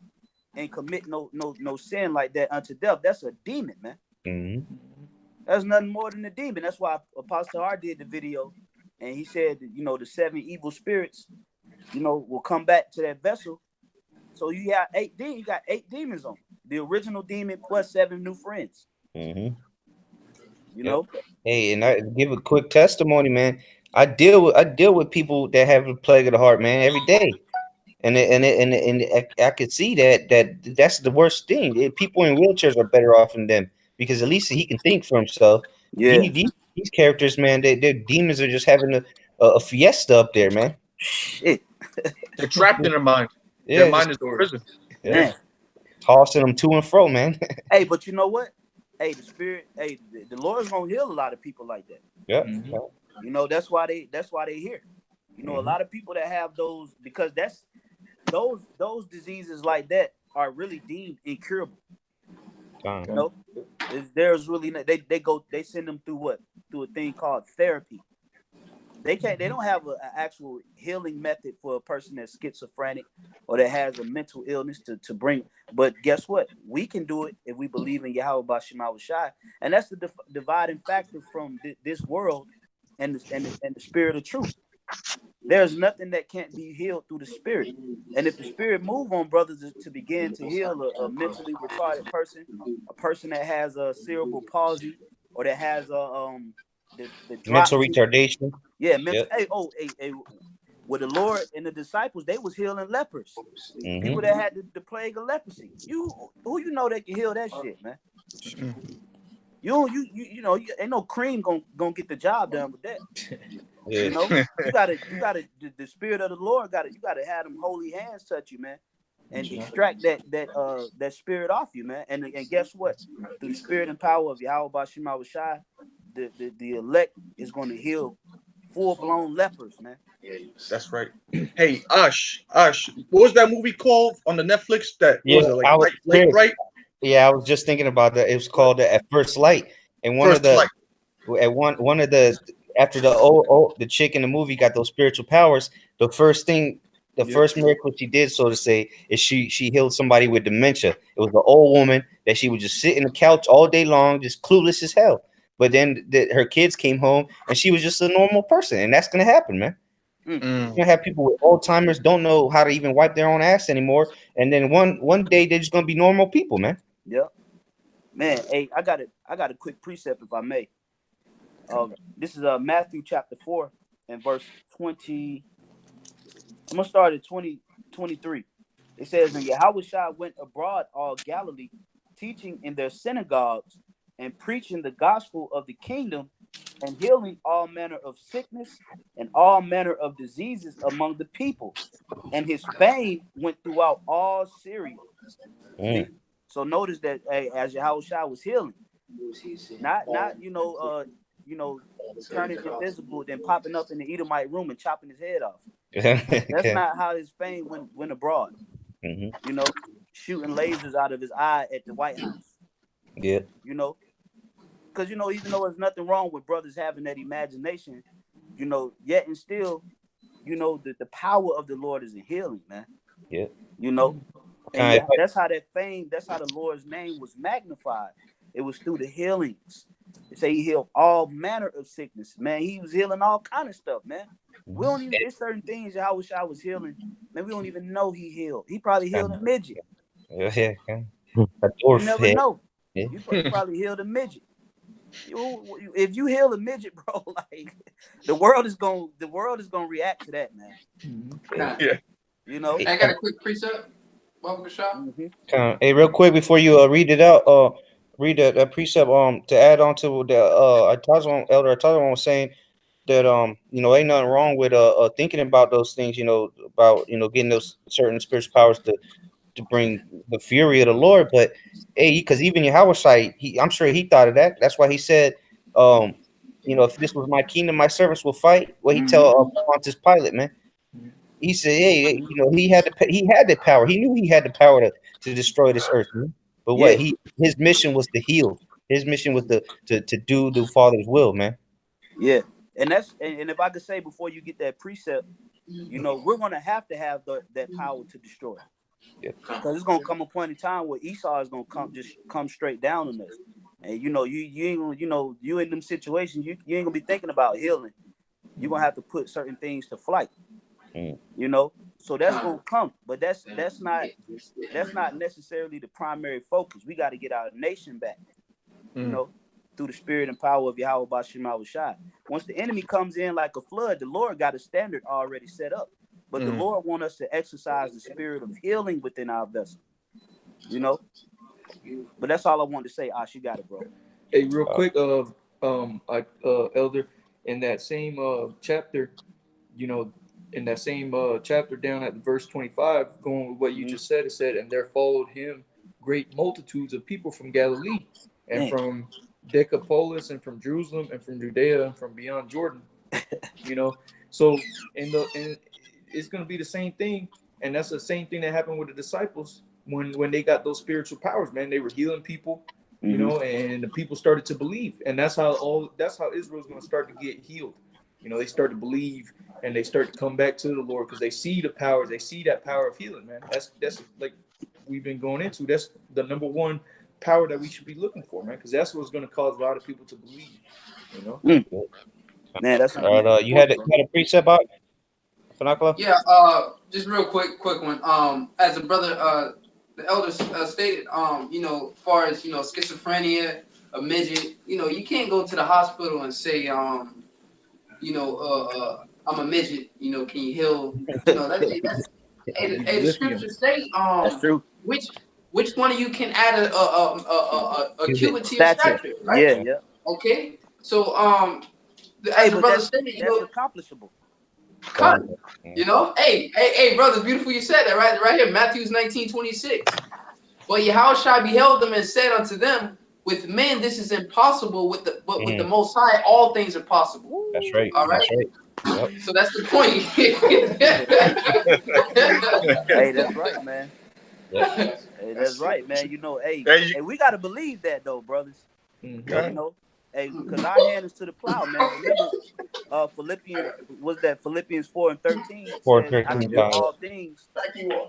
and commit no sin like that unto death. That's a demon, man. Mm-hmm. That's nothing more than a demon. That's why Apostle R did the video, and he said that, the 7 evil spirits, will come back to that vessel. So you got 8 demons. You got 8 demons on the original demon plus 7 new friends. Mm-hmm. You know. Hey, and I give a quick testimony, man. I deal with people that have the plague of the heart, man, every day. I could see that's the worst thing. People in wheelchairs are better off than them because at least he can think for himself. Yeah. These characters, man, their demons are just having a fiesta up there, man. Shit. They're trapped in their mind. Their Yeah, mind is just a prison. Man. tossing them to and fro, man. Hey, but you know what? Hey, the spirit, hey, the Lord's gonna heal a lot of people like that. Yeah. You know, that's why they here. You know, a lot of people that have those, because that's those diseases like that are really deemed incurable. You know, there's really they send them through a thing called therapy. They don't have an actual healing method for a person that's schizophrenic or that has a mental illness to bring. But guess what? We can do it if we believe in YAHAWASHI, and that's the dividing factor from this world and the spirit of truth. There's nothing that can't be healed through the spirit. And if the spirit move on brothers to begin to heal a mentally retarded person, a person that has a cerebral palsy or that has the Mental dropsy. retardation. Yeah, mental. Hey, with the Lord and the disciples, they was healing lepers. People that had the plague of leprosy. Who you know that can heal that shit, man? You know, ain't no cream gonna get the job done with that. Yeah. You know, you gotta the spirit of the Lord you gotta have them holy hands touch you, man, and extract that spirit off you, man. And guess what? Through the spirit and power of YAHAWASHI, the elect is going to heal full-blown lepers, man. That's right. Hey, Ush, what was that movie called on the Netflix? That what was it like? Late Bright? Yeah, I was just thinking about that. It was called At First Light, and one of the after the chick in the movie got those spiritual powers, the first miracle she did, so to say, is she healed somebody with dementia. It was an old woman that she would just sit in the couch all day long, just clueless as hell. But then her kids came home and she was just a normal person, and that's gonna happen, man. You're gonna have people with Alzheimer's don't know how to even wipe their own ass anymore, and then one day they're just gonna be normal people, man. Yeah, man. Hey, I got a quick precept, if I may. This is Matthew chapter 4 and verse 20. I'm gonna start at 23. It says, "And Yahushua went abroad all Galilee, teaching in their synagogues and preaching the gospel of the kingdom and healing all manner of sickness and all manner of diseases among the people. And his fame went throughout all Syria." See? So notice that as Yahushua was healing, not turning invisible, then popping up in the Edomite room and chopping his head off. That's not how his fame went abroad. You know, shooting lasers out of his eye at the White House. Yeah. You know, because even though there's nothing wrong with brothers having that imagination, yet and still, the power of the Lord is in healing, man. Yeah. And that's how that fame, that's how the Lord's name was magnified. It was through the healings. They say he healed all manner of sickness, man. He was healing all kind of stuff, man. We don't even, there's certain things that I wish I was healing, man. We don't even know he healed. He probably healed a midget. Yeah. You never know. Yeah. You probably healed a midget. If you heal a midget, bro, like the world is gonna react to that, man. Yeah. I got a quick precept. Hey, real quick before you read it out, read that precept to add on to the Elder Atazuan was saying that ain't nothing wrong with thinking about those things, about getting those certain spiritual powers to bring the fury of the Lord. But hey, because even Yahawashi, I'm sure he thought of that. That's why he said, if this was my kingdom, my servants will fight. What he tell Pontius Pilate, man. He said, hey, he had the power. He knew he had the power to destroy this earth, man. But what his mission was to heal. His mission was to do the Father's will, man. Yeah, and if I could say before you get that precept, we're gonna have that power to destroy. Because it's gonna come a point in time where Esau is gonna come straight down on us, and you ain't gonna, you in them situations, you ain't gonna be thinking about healing. You're gonna have to put certain things to flight. So that's gonna come, but that's not necessarily the primary focus. We got to get our nation back, through the spirit and power of YAHAWASHI. Once the enemy comes in like a flood, the Lord got a standard already set up. But the Lord wants us to exercise the spirit of healing within our vessel. You know? But that's all I wanted to say. You got it, bro. Hey, real quick, Elder, in that same chapter, you know, in that same chapter down at verse 25, going with what you just said, it said, and there followed him great multitudes of people from Galilee and from Decapolis and from Jerusalem and from Judea and from beyond Jordan. You know, so in it's going to be the same thing, and that's the same thing that happened with the disciples when they got those spiritual powers, man. They were healing people, you know, and the people started to believe, and that's how Israel's going to start to get healed. You know, they start to believe and they start to come back to the Lord because they see the powers, they see that power of healing, man. That's like we've been going into. That's the number one power that we should be looking for, man, because that's what's going to cause a lot of people to believe. You know, man. That's you had a precept about Fanakala? Yeah, just real quick one. As a brother, the elder stated, you know, as far as, you know, schizophrenia, a midget, you know, you can't go to the hospital and say, you know, I'm a midget, you know, can you heal? You know, that's the scriptures say, that's true. Which one of you can add a cubit to your stature, right? Yeah. Okay, so as a brother stated, you know, accomplishable. Cut. You know, hey, brothers, beautiful you said that right here, Matthew 19:26. But Yahawashi beheld them and said unto them, with men this is impossible, with the Most High all things are possible. That's right. All right. That's right. Yep. So that's the point. Hey, that's right, man. Yep. Hey, that's right, man. You know, hey, we gotta believe that though, brothers. You know, hey, because our hand is to the plow, man. Remember, Philippians 4:13 says, I can do all things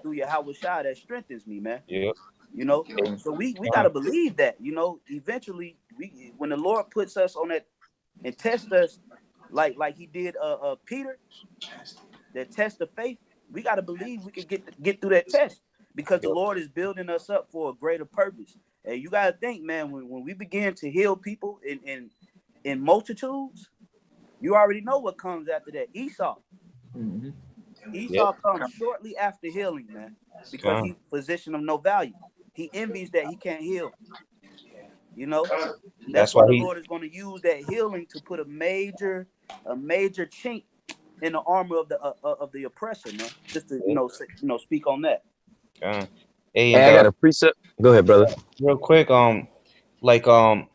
through Yahawashi that strengthens me, man. Yeah. You know, so we gotta believe that. You know, eventually, when the Lord puts us on that and test us, like he did Peter, that test of faith, we gotta believe we can get through that test because the Lord is building us up for a greater purpose. And you gotta think, man, when we begin to heal people in multitudes, you already know what comes after that. Esau comes shortly after healing, man, because he's a physician of no value. He envies that he can't heal. You know, that's why the Lord is going to use that healing to put a major chink in the armor of the oppressor, man. Just to speak on that. Hey, I got a precept. Go ahead, brother. Real quick, like Elder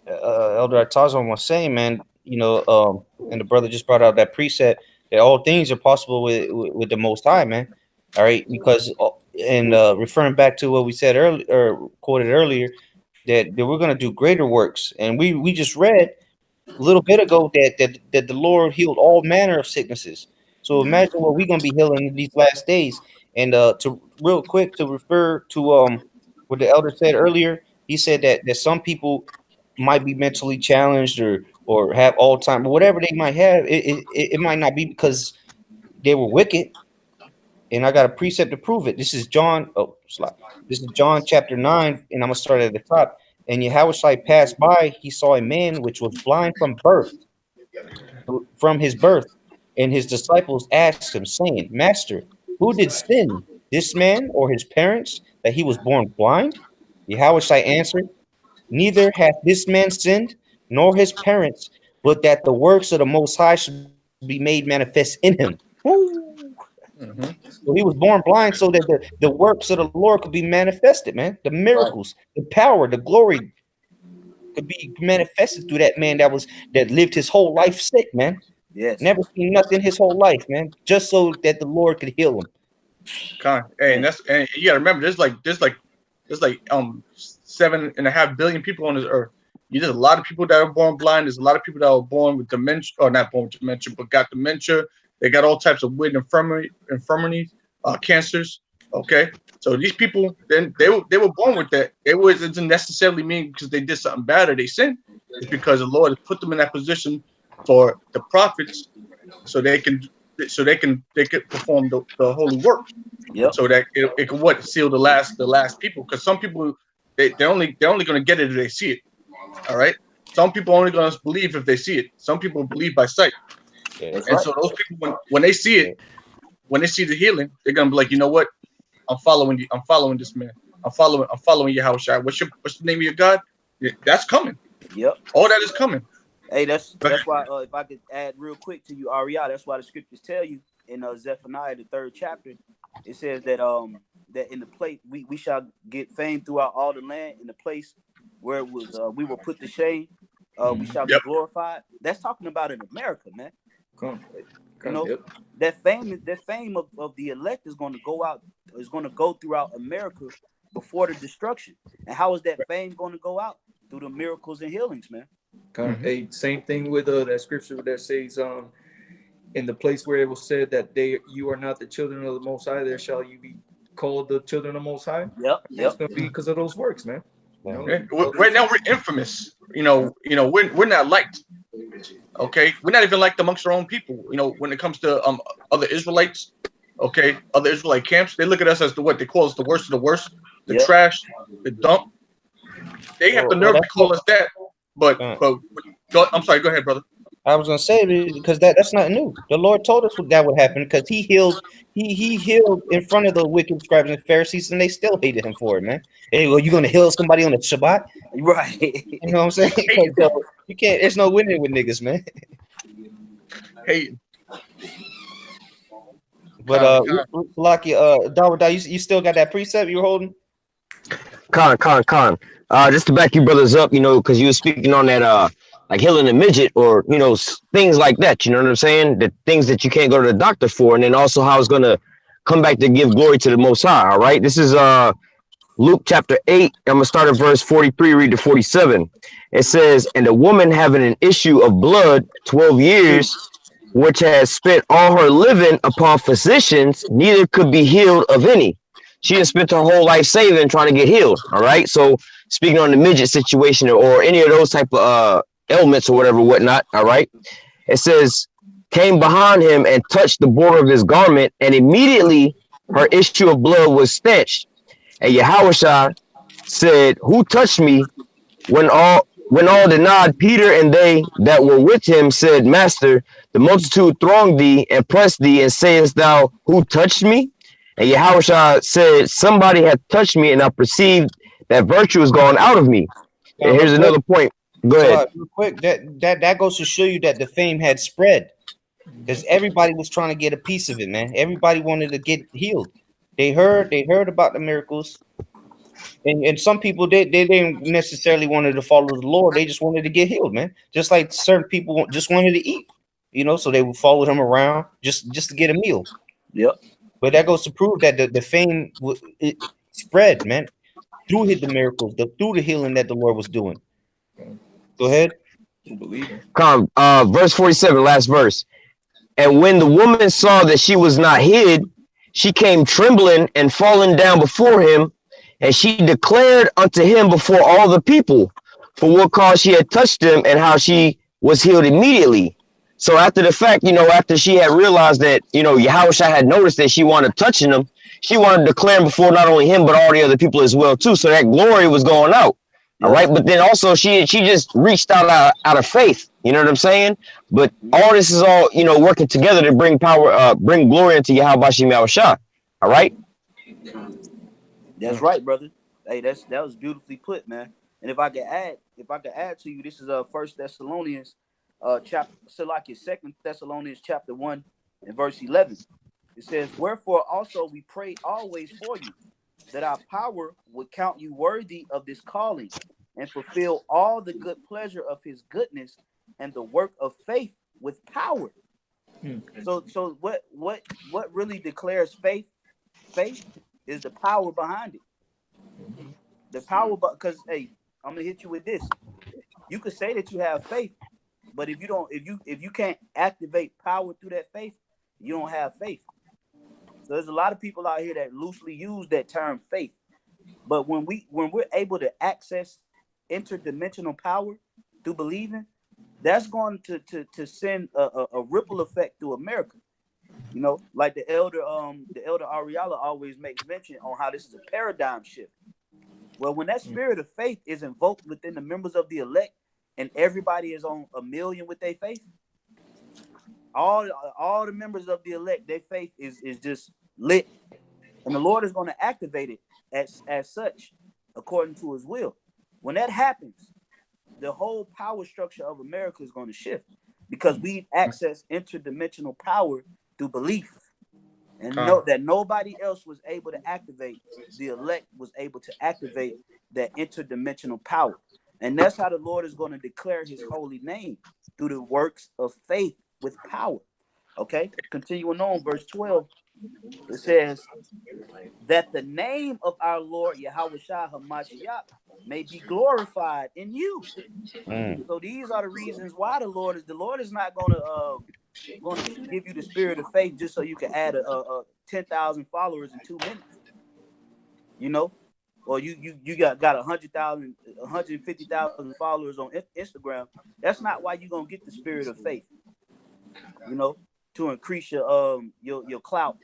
Atazon was saying, man, you know, and the brother just brought out that precept that all things are possible with the Most High, man. All right, because and referring back to what we said earlier or quoted earlier, that we're gonna do greater works, and we just read a little bit ago that the Lord healed all manner of sicknesses. So imagine what we're gonna be healing in these last days. And to real quick to refer to what the elder said earlier, he said that some people might be mentally challenged or have Alzheimer's, whatever they might have. It might not be because they were wicked. And I got a precept to prove it. This is John. This is John chapter 9, and I'm gonna start at the top. And Yahawashi passed by, he saw a man which was blind from his birth. And his disciples asked him, saying, Master, who did sin, this man or his parents, that he was born blind? Yahawashi answered, Neither hath this man sinned, nor his parents, but that the works of the Most High should be made manifest in him. So he was born blind so that the works of the Lord could be manifested, man. The miracles, the power, the glory could be manifested through that man that lived his whole life sick, man. Yes. Never seen nothing his whole life, man. Just so that the Lord could heal him. Hey, and you gotta remember, there's like 7.5 billion people on this earth. There's a lot of people that are born blind. There's a lot of people that are born with dementia, or not born with dementia, but got dementia. They got all types of weird infirmities, cancers. Okay, so these people, then they were born with that. It doesn't necessarily mean because they did something bad or they sinned. It's because the Lord has put them in that position for the prophets, so they can perform the holy work. Yep. So that it can seal the last people. Because some people they're only gonna get it if they see it. All right. Some people only gonna believe if they see it. Some people believe by sight. And so those people, when they see it, when they see the healing, they're gonna be like, you know what? I'm following you. I'm following this man. I'm following Yahawashi. What's the name of your God? Yeah, that's coming. Yep. All that is coming. Hey, that's why if I could add real quick to you, Ariah, that's why the scriptures tell you in Zephaniah the 3rd chapter, it says that that in the place we shall get fame throughout all the land, in the place where it was we were put to shame, we shall be glorified. That's talking about in America, man. You know, that fame of the elect is going to go out, is going to go throughout America before the destruction. And how is that fame going to go out? Through the miracles and healings, man. Hey, same thing with that scripture that says, in the place where it was said that you are not the children of the Most High, there shall you be called the children of the Most High. Yep. It's gonna be because of those works, man. You know? Right now we're infamous. You know, we're not liked. Okay, we're not even liked amongst our own people. You know, when it comes to other Israelites, okay, other Israelite camps, they look at us as what they call us the worst of the worst, the trash, the dump. They have the nerve to call us that. But I'm sorry. Go ahead, brother. I was gonna say, because that's not new. The Lord told us that would happen, because he healed in front of the wicked scribes and Pharisees, and they still hated him for it, man. Hey, well, you gonna heal somebody on the Shabbat? Right. You know what I'm saying? So you can't. There's no winning with niggas, man. Hey. But Lucky, Dawah, you still got that precept you were holding? Con. Just to back you brothers up, you know, because you were speaking on that, like healing a midget, or, you know, things like that. You know what I'm saying? The things that you can't go to the doctor for, and then also how it's gonna come back to give glory to the Most High. All right, this is Luke chapter 8. I'm gonna start at verse 43, read to 47. It says, "And a woman having an issue of blood 12 years, which has spent all her living upon physicians, neither could be healed of any." She has spent her whole life saving, trying to get healed. All right. So speaking on the midget situation or any of those type of ailments or whatnot. All right. It says, came behind him and touched the border of his garment, and immediately her issue of blood was stanched. And Yahawashi said, "Who touched me?" When all denied, Peter and they that were with him said, "Master, the multitude thronged thee and pressed thee, and sayest thou, Who touched me?" And Yahawashi said, "Somebody hath touched me, and I perceived that virtue is gone out of me." And here's another point. Go ahead. Real quick, that goes to show you that the fame had spread, because everybody was trying to get a piece of it, man. Everybody wanted to get healed. They heard about the miracles, and some people they didn't necessarily wanted to follow the Lord. They just wanted to get healed, man. Just like certain people just wanted to eat, you know, so they would follow him around just to get a meal. Yep. But that goes to prove that the fame it spread, man, through the miracles, through the healing that the Lord was doing. Go ahead. Come, verse 47, last verse. "And when the woman saw that she was not hid, she came trembling and falling down before him, and she declared unto him before all the people for what cause she had touched him, and how she was healed immediately." So after the fact, you know, after she had realized that, you know, Yahawashi had noticed that she wanted touching him, she wanted to declare before not only him, but all the other people as well, too. So that glory was going out. All right. But then also she just reached out of faith. You know what I'm saying? But all this is all, you know, working together to bring power, bring glory into YAHAWASHI Yahushua. All right. That's right, brother. Hey, that was beautifully put, man. And if I could add to you, this is 1 Thessalonians chapter, so like your 2 Thessalonians chapter 1 and verse 11. It says, "Wherefore also we pray always for you, that our power would count you worthy of this calling, and fulfill all the good pleasure of his goodness, and the work of faith with power." So what really declares faith? Faith is the power behind it. The power, because hey, I'm gonna hit you with this. You could say that you have faith, but if you can't activate power through that faith, you don't have faith. So there's a lot of people out here that loosely use that term faith. But when we're able to access interdimensional power through believing, that's going to send a ripple effect through America. You know, like the elder Ariala always makes mention on how this is a paradigm shift. Well, when that spirit of faith is invoked within the members of the elect, and everybody is on a million with their faith, All the members of the elect, their faith is just lit, and the Lord is going to activate it as such, according to His will. When that happens, the whole power structure of America is going to shift, because we've accessed interdimensional power through belief, and know that nobody else was able to activate. The elect was able to activate that interdimensional power, and that's how the Lord is going to declare His holy name, through the works of faith with power. Okay, continuing on, verse 12, it says that the name of our Lord YAHAWASHI HaMashiach may be glorified in you. So these are the reasons why the Lord is not going to give you the spirit of faith just so you can add a 10,000 followers in 2 minutes, you know, or you got 100,000, 150,000 followers on Instagram. That's not why you're gonna get the spirit of faith, you know, to increase your clout.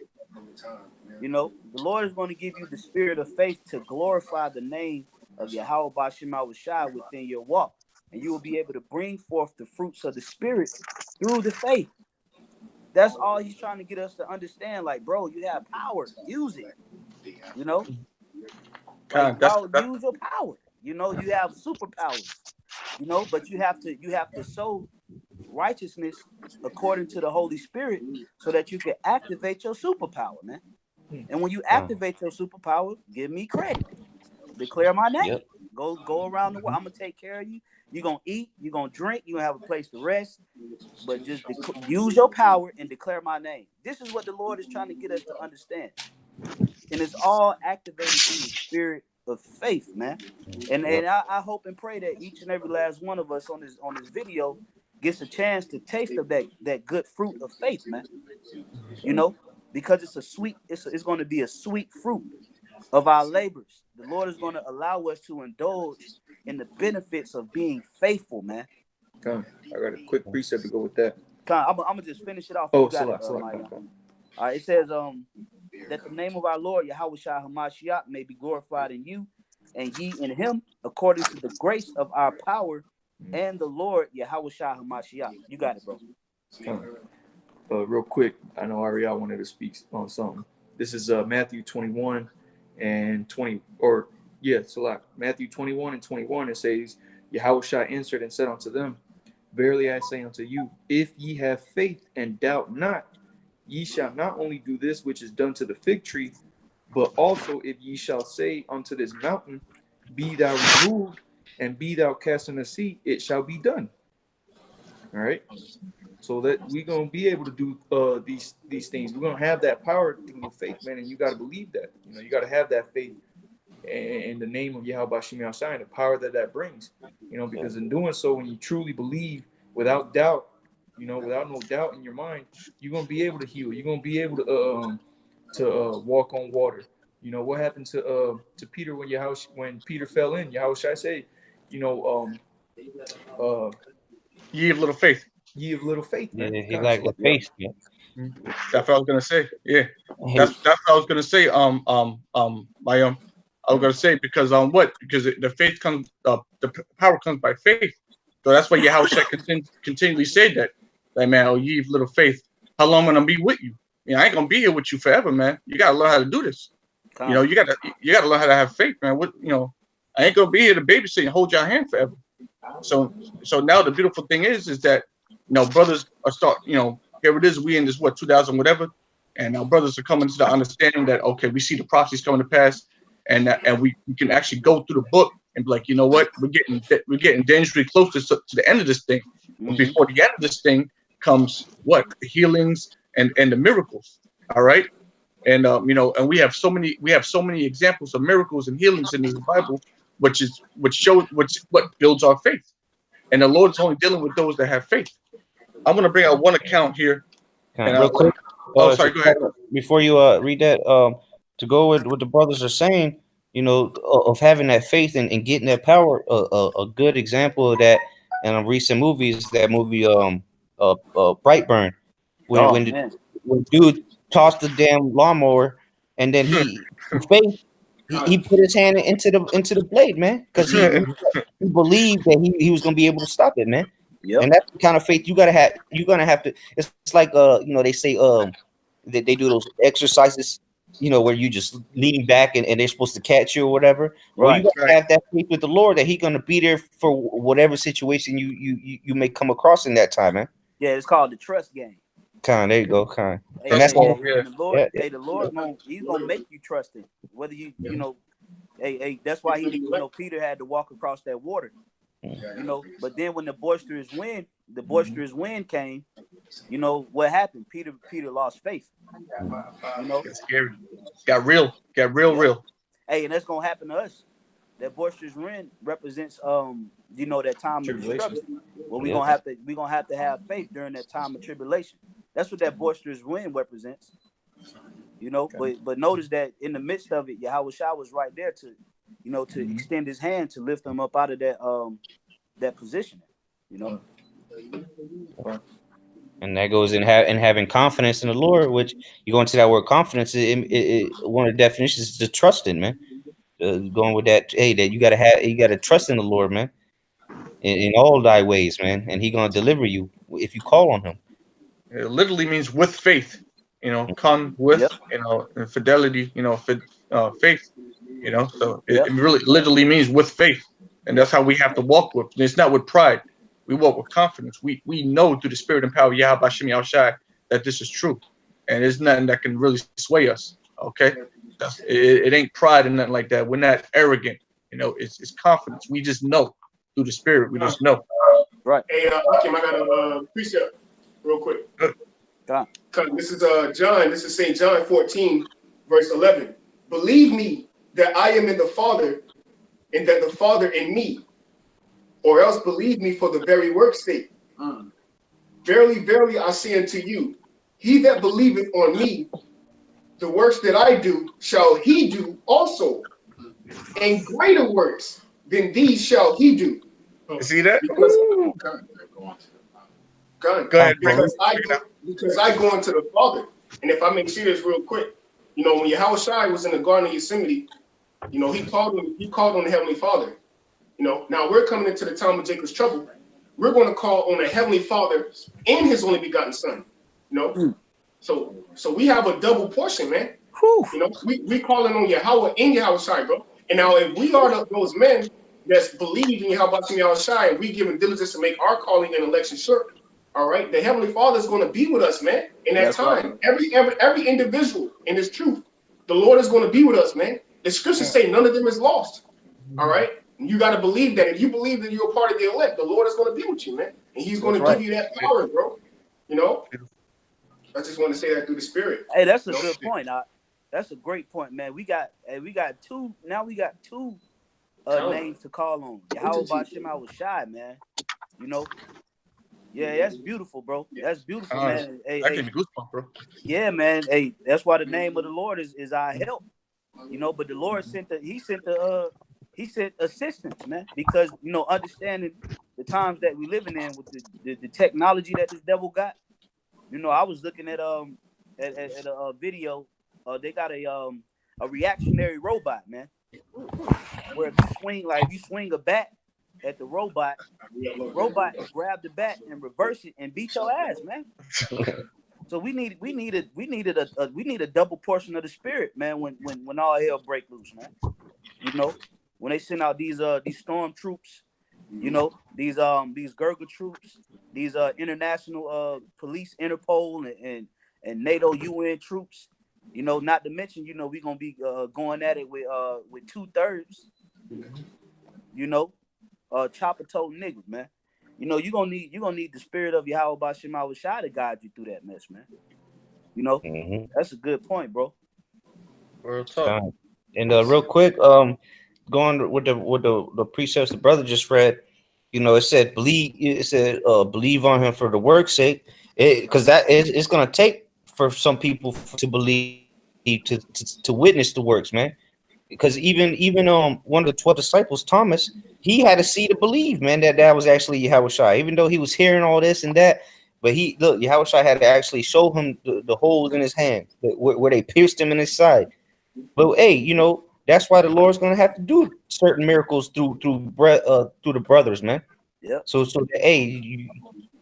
You know, the Lord is going to give you the spirit of faith to glorify the name of Yahawah Shema Shai within your walk, and you will be able to bring forth the fruits of the spirit through the faith. That's all He's trying to get us to understand. Like, bro, you have power, use it. You know, like, bro, use your power. You know, you have superpowers. You know, but you have to sow righteousness according to the Holy Spirit, so that you can activate your superpower, man. And when you activate your superpower, give me credit. Declare my name. Yep. Go around the world. I'm gonna take care of you. You're gonna eat. You're gonna drink. You're gonna have a place to rest. But just use your power and declare my name. This is what the Lord is trying to get us to understand, and it's all activated through the spirit of faith, man. And I hope and pray that each and every last one of us on this video gets a chance to taste of that good fruit of faith, man. You know, because it's a sweet, it's going to be a sweet fruit of our labors. The Lord is going to allow us to indulge in the benefits of being faithful, man. I got a quick precept to go with that. I'm gonna just finish it off. Oh, All right, it says that the name of our Lord YAHAWASHI HaMashiach may be glorified in you, and ye in Him, according to the grace of our power, and the Lord YAHAWASHI HaMashiach. You got it, bro. Real quick, I know Ariel wanted to speak on something. This is Matthew 21 and 20, or yeah, Salah. Matthew 21 and 21. It says, Yahushua answered and said unto them, verily I say unto you, if ye have faith and doubt not, ye shall not only do this which is done to the fig tree, but also if ye shall say unto this mountain, be thou removed, and be thou cast in the sea, it shall be done. All right. So that we're gonna be able to do these things. We're gonna have that power through the faith, man, and you gotta believe that. You know, you gotta have that faith in the name of Yahweh Shemi Shai, and the power that brings. You know, because in doing so, when you truly believe without doubt, you know, without no doubt in your mind, you're gonna be able to heal. You're gonna be able to walk on water. You know what happened to Peter when Peter fell in? Yahweh Shai say, you know, ye of little faith. Ye of little faith, man. Yeah, he like the faith. Yeah. That's what I was gonna say. Yeah, that's what I was gonna say. I was gonna say because because the faith comes, the power comes by faith. So that's why Yahweh continually said that man, oh ye of little faith, how long am I gonna be with you? You know, I ain't gonna be here with you forever, man. You gotta learn how to do this. You know, you gotta learn how to have faith, man. What, you know, I ain't gonna be here to babysit and hold your hand forever. So now the beautiful thing is that, you know, brothers are you know, here it is, we in this 2000 whatever, and our brothers are coming to the understanding that, okay, we see the prophecies coming to pass, and we can actually go through the book and be like, you know what, we're getting dangerously close to the end of this thing. But before the end of this thing comes what? The healings and the miracles. All right. And you know, and we have so many examples of miracles and healings in the Bible, what builds our faith. And the Lord is only dealing with those that have faith. I'm gonna bring out one account here. Real quick. Sorry, go ahead. Before you read that, to go with what the brothers are saying, you know, of having that faith and getting that power, a good example of that in a recent movies, that movie Brightburn, when dude tossed the damn lawnmower, and then he put his hand into the blade, man, because he believed that he was gonna be able to stop it, man. Yep. And that's the kind of faith you gotta have. You're gonna have to. It's like you know, they say they do those exercises, you know, where you just lean back and they're supposed to catch you or whatever. Well, you Right. gotta have that faith with the Lord that He's gonna be there for whatever situation you may come across in that time, man. Yeah, it's called the trust game. Kind, there you go, kind. Hey, And Trust that's hey, fall. hey, Yeah. and the Lord, yeah, hey, the Lord he's gonna make you trust him. Whether you know, hey, that's why Peter had to walk across that water. You know, but then when the boisterous wind came, you know what happened? Peter lost faith. You know, It's scary. Got real. Got real. yeah. Real. Hey, and that's gonna happen to us. That boisterous wind represents you know, that time of Tribulation. destruction. Well, Yeah. we're gonna have to have faith during that time of tribulation. That's what that boisterous wind represents. You know, but notice that in the midst of it, Yahawashi was right there to, you know, to extend his hand to lift them up out of that position. You know. and that goes in having confidence in the Lord, which you go into that word confidence. One of the definitions is to trust in, man. Going with that, hey, that you gotta trust in the Lord, man, in all thy ways, man, and He gonna deliver you if you call on Him. It literally means with faith. You know, con with, Yep. you know, and fidelity. You know, faith. You know, so Yep. it really literally means with faith, and that's how we have to walk with. It's not with pride. We walk with confidence. We know through the spirit and power of Yahweh Shemi Shai that this is true, and there's nothing that can really sway us. Okay, it ain't pride and nothing like that. We're not arrogant. You know, it's confidence. We just know through the spirit. We just know. Right. Hey, Hakim, I got a precept real quick. God. This is John. This is St. John 14, verse 11. Believe me that I am in the Father, and that the Father in me, or else believe me for the very work's sake. Verily, verily, I say unto you, he that believeth on me, the works that I do, shall he do also, and greater works than these shall he do. You see that? Because Go ahead, bro. because I go into the Father. And if I may see this real quick, you know, when Yahawashi was in the Garden of Yosemite, you know, he called on the Heavenly Father. You know, now we're coming into the time of Jacob's trouble. We're going to call on the Heavenly Father and His only begotten Son. You know, so we have a double portion, man. You know, we calling on Yahweh and Yahawashi, bro. And now if we are those men that's believe in Yahweh and Yahawashi, and we giving diligence to make our calling and election sure, all right, the Heavenly Father is going to be with us, man. In that time, every individual in this truth, the Lord is going to be with us, man. The scriptures say none of them is lost. All right, and you got to believe that. If you believe that you're a part of the elect, the Lord is going to be with you, man, and He's going to give you that power, bro. You know, I just want to say that through the Spirit. Hey, that's a good point. That's a great point, man. We got two. Now we got two names to call on. Yahweh Bashim was shy, man. You know. Yeah, that's beautiful, bro. That's beautiful, man. Hey, that gave me goosebumps, bro. Yeah, man. Hey, that's why the name of the Lord is our help. You know, but the Lord sent assistance, man, because, you know, understanding the times that we living in with the technology that this devil got. You know, I was looking at a video. They got a reactionary robot, man, where if you swing a bat at the robot grab the bat and reverse it and beat your ass, man. So we needed a double portion of the spirit, man, when all hell break loose, man. You know, when they send out these storm troops, you know, these Gurgle troops, these international police, Interpol and NATO UN troops, you know, not to mention, you know, we're gonna be going at it with 2/3, you know, chopper toe niggas, man. You know, you're gonna need the spirit of Yahweh Bashim Shai to guide you through that mess, man. You know, that's a good point, bro. And real quick, going with the precepts the brother just read, you know, it said believe on Him for the work's sake, because it's gonna take for some people to believe to witness the works, man. Because even one of the 12 disciples, Thomas, he had to see to believe, man, that was actually Yahawashi. Even though he was hearing all this and that, but Yahawashi had to actually show him the holes in his hand where they pierced him in his side. But hey, you know, that's why the Lord's gonna have to do certain miracles through the brothers, man. Yep. So hey,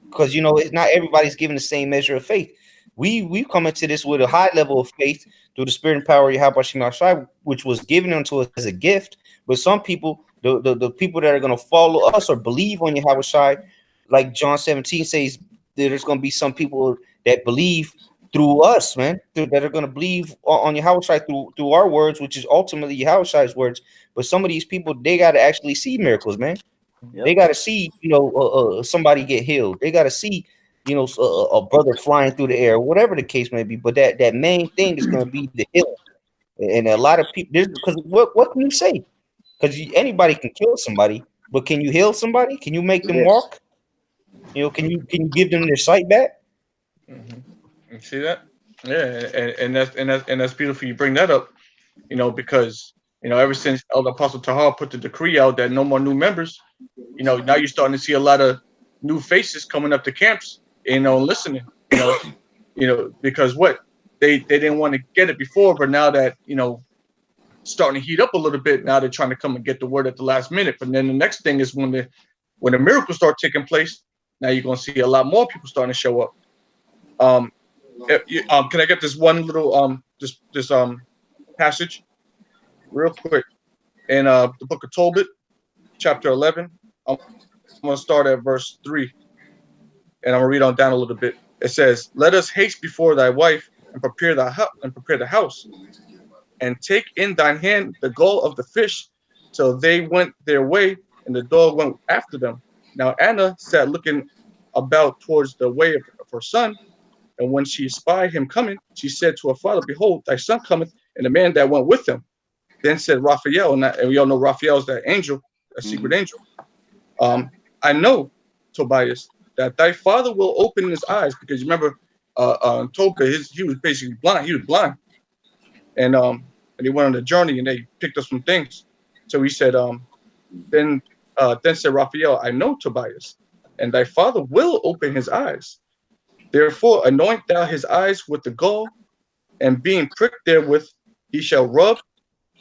because it's not everybody's given the same measure of faith. We've come into this with a high level of faith through the spirit and power of YAHAWASHI, which was given unto us as a gift. But some people, the people that are going to follow us or believe on YAHAWASHI, like John 17 says, there's going to be some people that believe through us, man, that are going to believe on YAHAWASHI through our words, which is ultimately YAHAWASHI's words. But some of these people, they got to actually see miracles, man. Yep. They got to see, somebody get healed. They got to see, a brother flying through the air, whatever the case may be. But that main thing is going to be the healing. And a lot of people, because what can you say? Because anybody can kill somebody, but can you heal somebody? Can you make them Yes. walk? Can you give them their sight back? You see that? Yeah, and that's beautiful. You bring that up, because ever since Elder Apostle Tahar put the decree out that no more new members, now you're starting to see a lot of new faces coming up to camps, listening, because what they didn't want to get it before, but now that starting to heat up a little bit, now they're trying to come and get the word at the last minute. But then the next thing is when the miracles start taking place, now you're gonna see a lot more people starting to show up. Can I get this one little this passage real quick in the book of Tobit, chapter 11? I'm gonna start at verse 3, and I'm gonna read on down a little bit. It says, "Let us haste before thy wife and prepare the house, and take in thine hand the gall of the fish." So they went their way, and the dog went after them. Now Anna sat looking about towards the way of her son, and when she spied him coming, she said to her father, "Behold, thy son cometh, and the man that went with him." Then said Raphael, and we all know Raphael is that angel, a secret angel. "I know, Tobias, that thy father will open his eyes," because you remember, Tobias, he was basically blind. He was blind, and he went on a journey, and they picked up some things. So he said, then said Raphael, "I know, Tobias, and thy father will open his eyes. Therefore anoint thou his eyes with the gall, and being pricked therewith, he shall rub,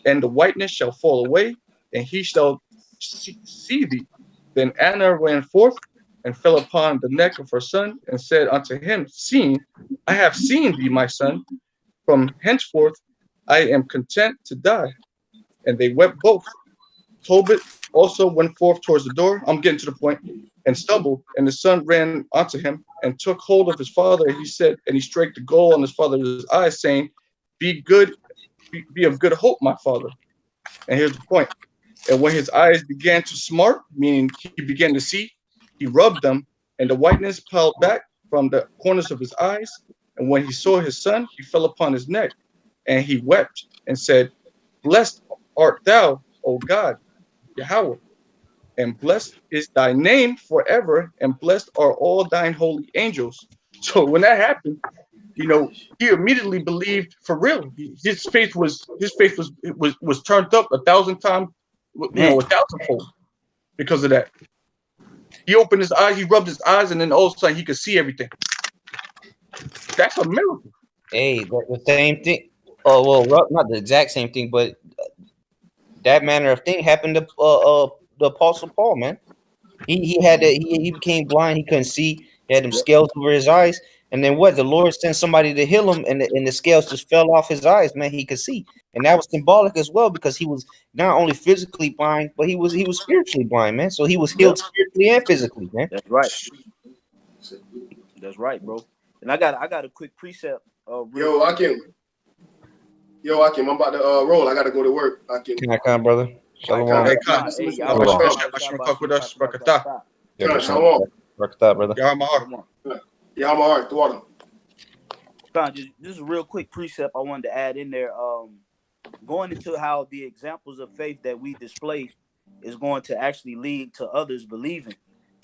and the whiteness shall fall away, and he shall see thee." Then Anna ran forth and fell upon the neck of her son, and said unto him, "Seeing, I have seen thee, my son. From henceforth I am content to die." And they wept both. Tobit also went forth towards the door, I'm getting to the point, and stumbled, and the son ran unto him, and took hold of his father, and he said, and he strake the gall on his father's eyes, saying, be of good hope, my father." And here's the point. "And when his eyes began to smart," meaning he began to see, "he rubbed them, and the whiteness piled back from the corners of his eyes. And when he saw his son, he fell upon his neck, and he wept, and said, Blessed art thou, O God, Yahweh, and blessed is thy name forever, and blessed are all thine holy angels." So when that happened, he immediately believed for real. His faith was turned up 1,000 times, Man. 1,000-fold because of that. He opened his eyes, he rubbed his eyes, and then all of a sudden he could see everything. That's a miracle. Hey, the same thing. Oh well, not the exact same thing, but that manner of thing happened to the Apostle Paul, man. He had that he became blind, he couldn't see, he had them scales over his eyes, and then what? The Lord sent somebody to heal him, and the scales just fell off his eyes, man. He could see, and that was symbolic as well because he was not only physically blind, but he was spiritually blind, man. So he was healed spiritually and physically, man. That's right. That's right, bro. And I got a quick precept. Yo, Akim, I'm about to roll. I gotta go to work. Akim. Can I come, brother? Shalom. Hey, Khan. Hey, Y'all y'all Fuck with us, Barakatah. Yeah, how long? Rock that, brother. Yeah, my heart. Yeah, I'm all right. The water. Just a real quick precept I wanted to add in there. Going into how the examples of faith that we display is going to actually lead to others believing.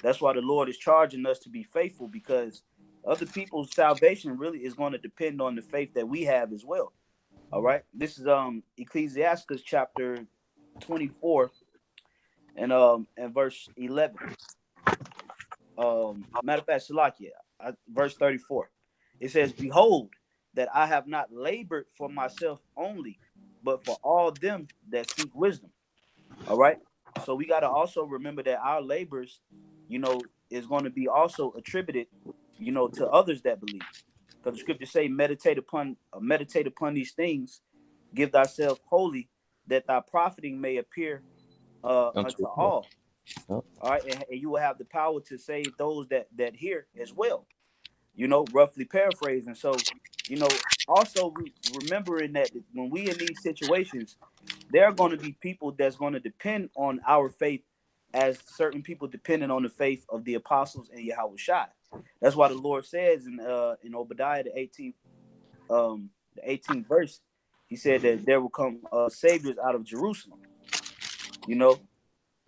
That's why the Lord is charging us to be faithful, because other people's salvation really is going to depend on the faith that we have as well. All right. This is Ecclesiastes chapter 24 and verse 11. Matter of fact, Salakia, verse 34. It says, "Behold, that I have not labored for myself only, but for all them that seek wisdom." All right. So we got to also remember that our labors is going to be also attributed, to others that believe. Because the scriptures say, meditate upon these things, give thyself holy, that thy profiting may appear unto all. All right, and you will have the power to save those that hear as well. Roughly paraphrasing. So, also remembering that when we in these situations, there are going to be people that's going to depend on our faith, as certain people depending on the faith of the apostles and YAHAWASHI. That's why the Lord says in Obadiah the 18th verse, he said that there will come saviors out of Jerusalem.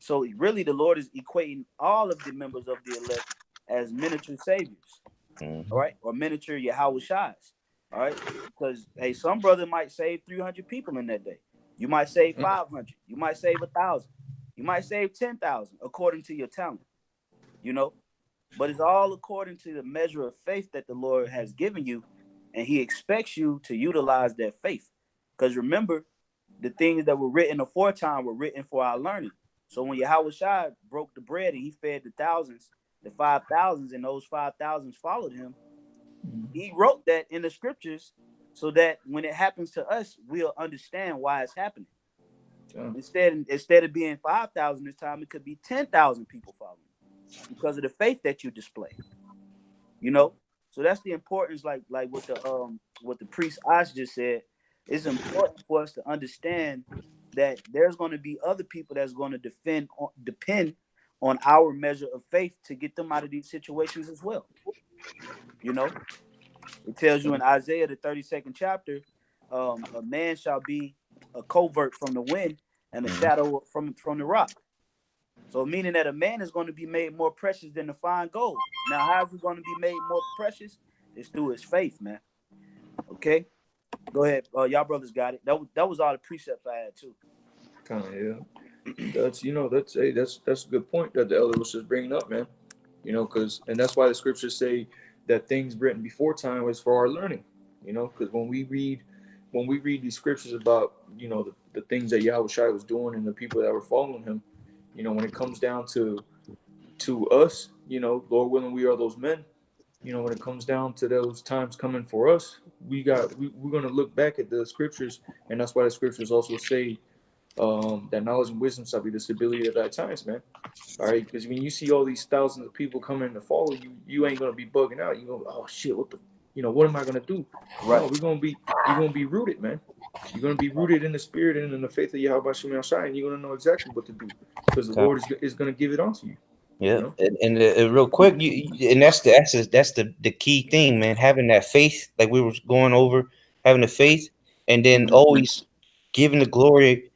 So really the Lord is equating all of the members of the elect as miniature saviors, all right, or miniature YAHAWASHIs, all right, because hey, some brother might save 300 people in that day. You might save 500. You might save 1,000. You might save 10,000 according to your talent, but it's all according to the measure of faith that the Lord has given you, and He expects you to utilize that faith. Because remember, the things that were written aforetime were written for our learning. So when YAHAWASHI broke the bread and He fed the 5,000s, and those 5,000s followed Him, He wrote that in the scriptures so that when it happens to us, we'll understand why it's happening. Instead of being 5,000 this time, it could be 10,000 people following because of the faith that you display. So that's the importance, like what the priest Ash just said. It's important for us to understand that there's going to be other people that's going to depend on our measure of faith to get them out of these situations as well. It tells you in Isaiah the 32nd chapter, a man shall be a covert from the wind and a shadow from the rock. So meaning that a man is going to be made more precious than the fine gold. Now, how is he going to be made more precious? It's through his faith, man. Okay, go ahead. Y'all brothers got it. That was all the precepts I had too. Kind of, yeah. That's a good point that the elder was just bringing up, man. And that's why the scriptures say that things written before time was for our learning. Because when we read these scriptures about the things that YAHAWASHI was doing and the people that were following him, when it comes down to us, Lord willing, we are those men. When it comes down to those times coming for us, we're going to look back at the scriptures, and that's why the scriptures also say that knowledge and wisdom shall be the stability of thy times, man. All right, because when you see all these thousands of people coming to follow you, you ain't gonna be bugging out. You go, oh shit, what am I gonna do? Right. No, you're gonna be rooted, man. You're gonna be rooted in the spirit and in the faith of YAHAWASHI, and you're gonna know exactly what to do because the Lord is gonna give it onto you. Yeah, and real quick, and that's the key thing, man. Having that faith, like we were going over, having the faith, and then always giving the glory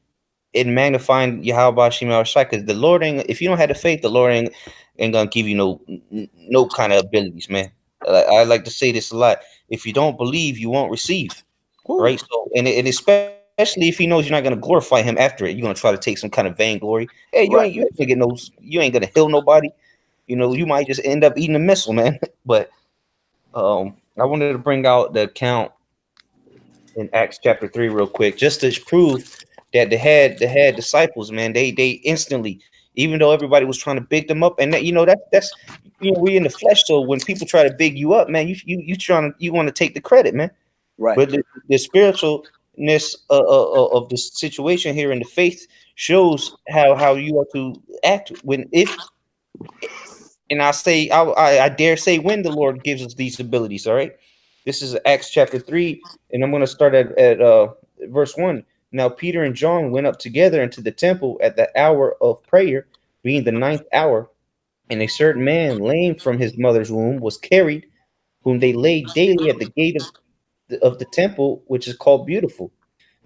and magnifying YAHAWASHI, because the Lord ain't. If you don't have the faith, the Lord ain't gonna give you no kind of abilities, man. I like to say this a lot. If you don't believe, you won't receive, right? So, and especially if He knows you're not gonna glorify Him after it, you're gonna try to take some kind of vainglory. Hey, you ain't gonna get you ain't gonna heal nobody. You might just end up eating a missile, man. But I wanted to bring out the account in Acts chapter 3 real quick, just to prove that the head disciples, man, they instantly, even though everybody was trying to big them up, and that's we in the flesh. So when people try to big you up, man, you want to take the credit, man. Right. But the spiritualness of the situation here in the faith shows how you are to act and I dare say when the Lord gives us these abilities. All right, this is Acts chapter 3, and I'm going to start at verse 1. Now Peter and John went up together into the temple at the hour of prayer, being the 9th hour, and a certain man lame from his mother's womb was carried, whom they laid daily at the gate of the temple, which is called Beautiful,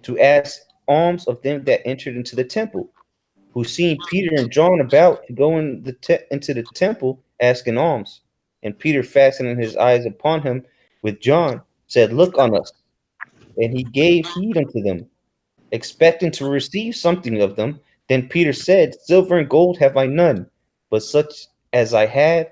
to ask alms of them that entered into the temple, who seen Peter and John about to go into the temple asking alms. And Peter, fastening his eyes upon him with John, said, Look on us. And he gave heed unto them, expecting to receive something of them. Then Peter said, Silver and gold have I none, but such as I have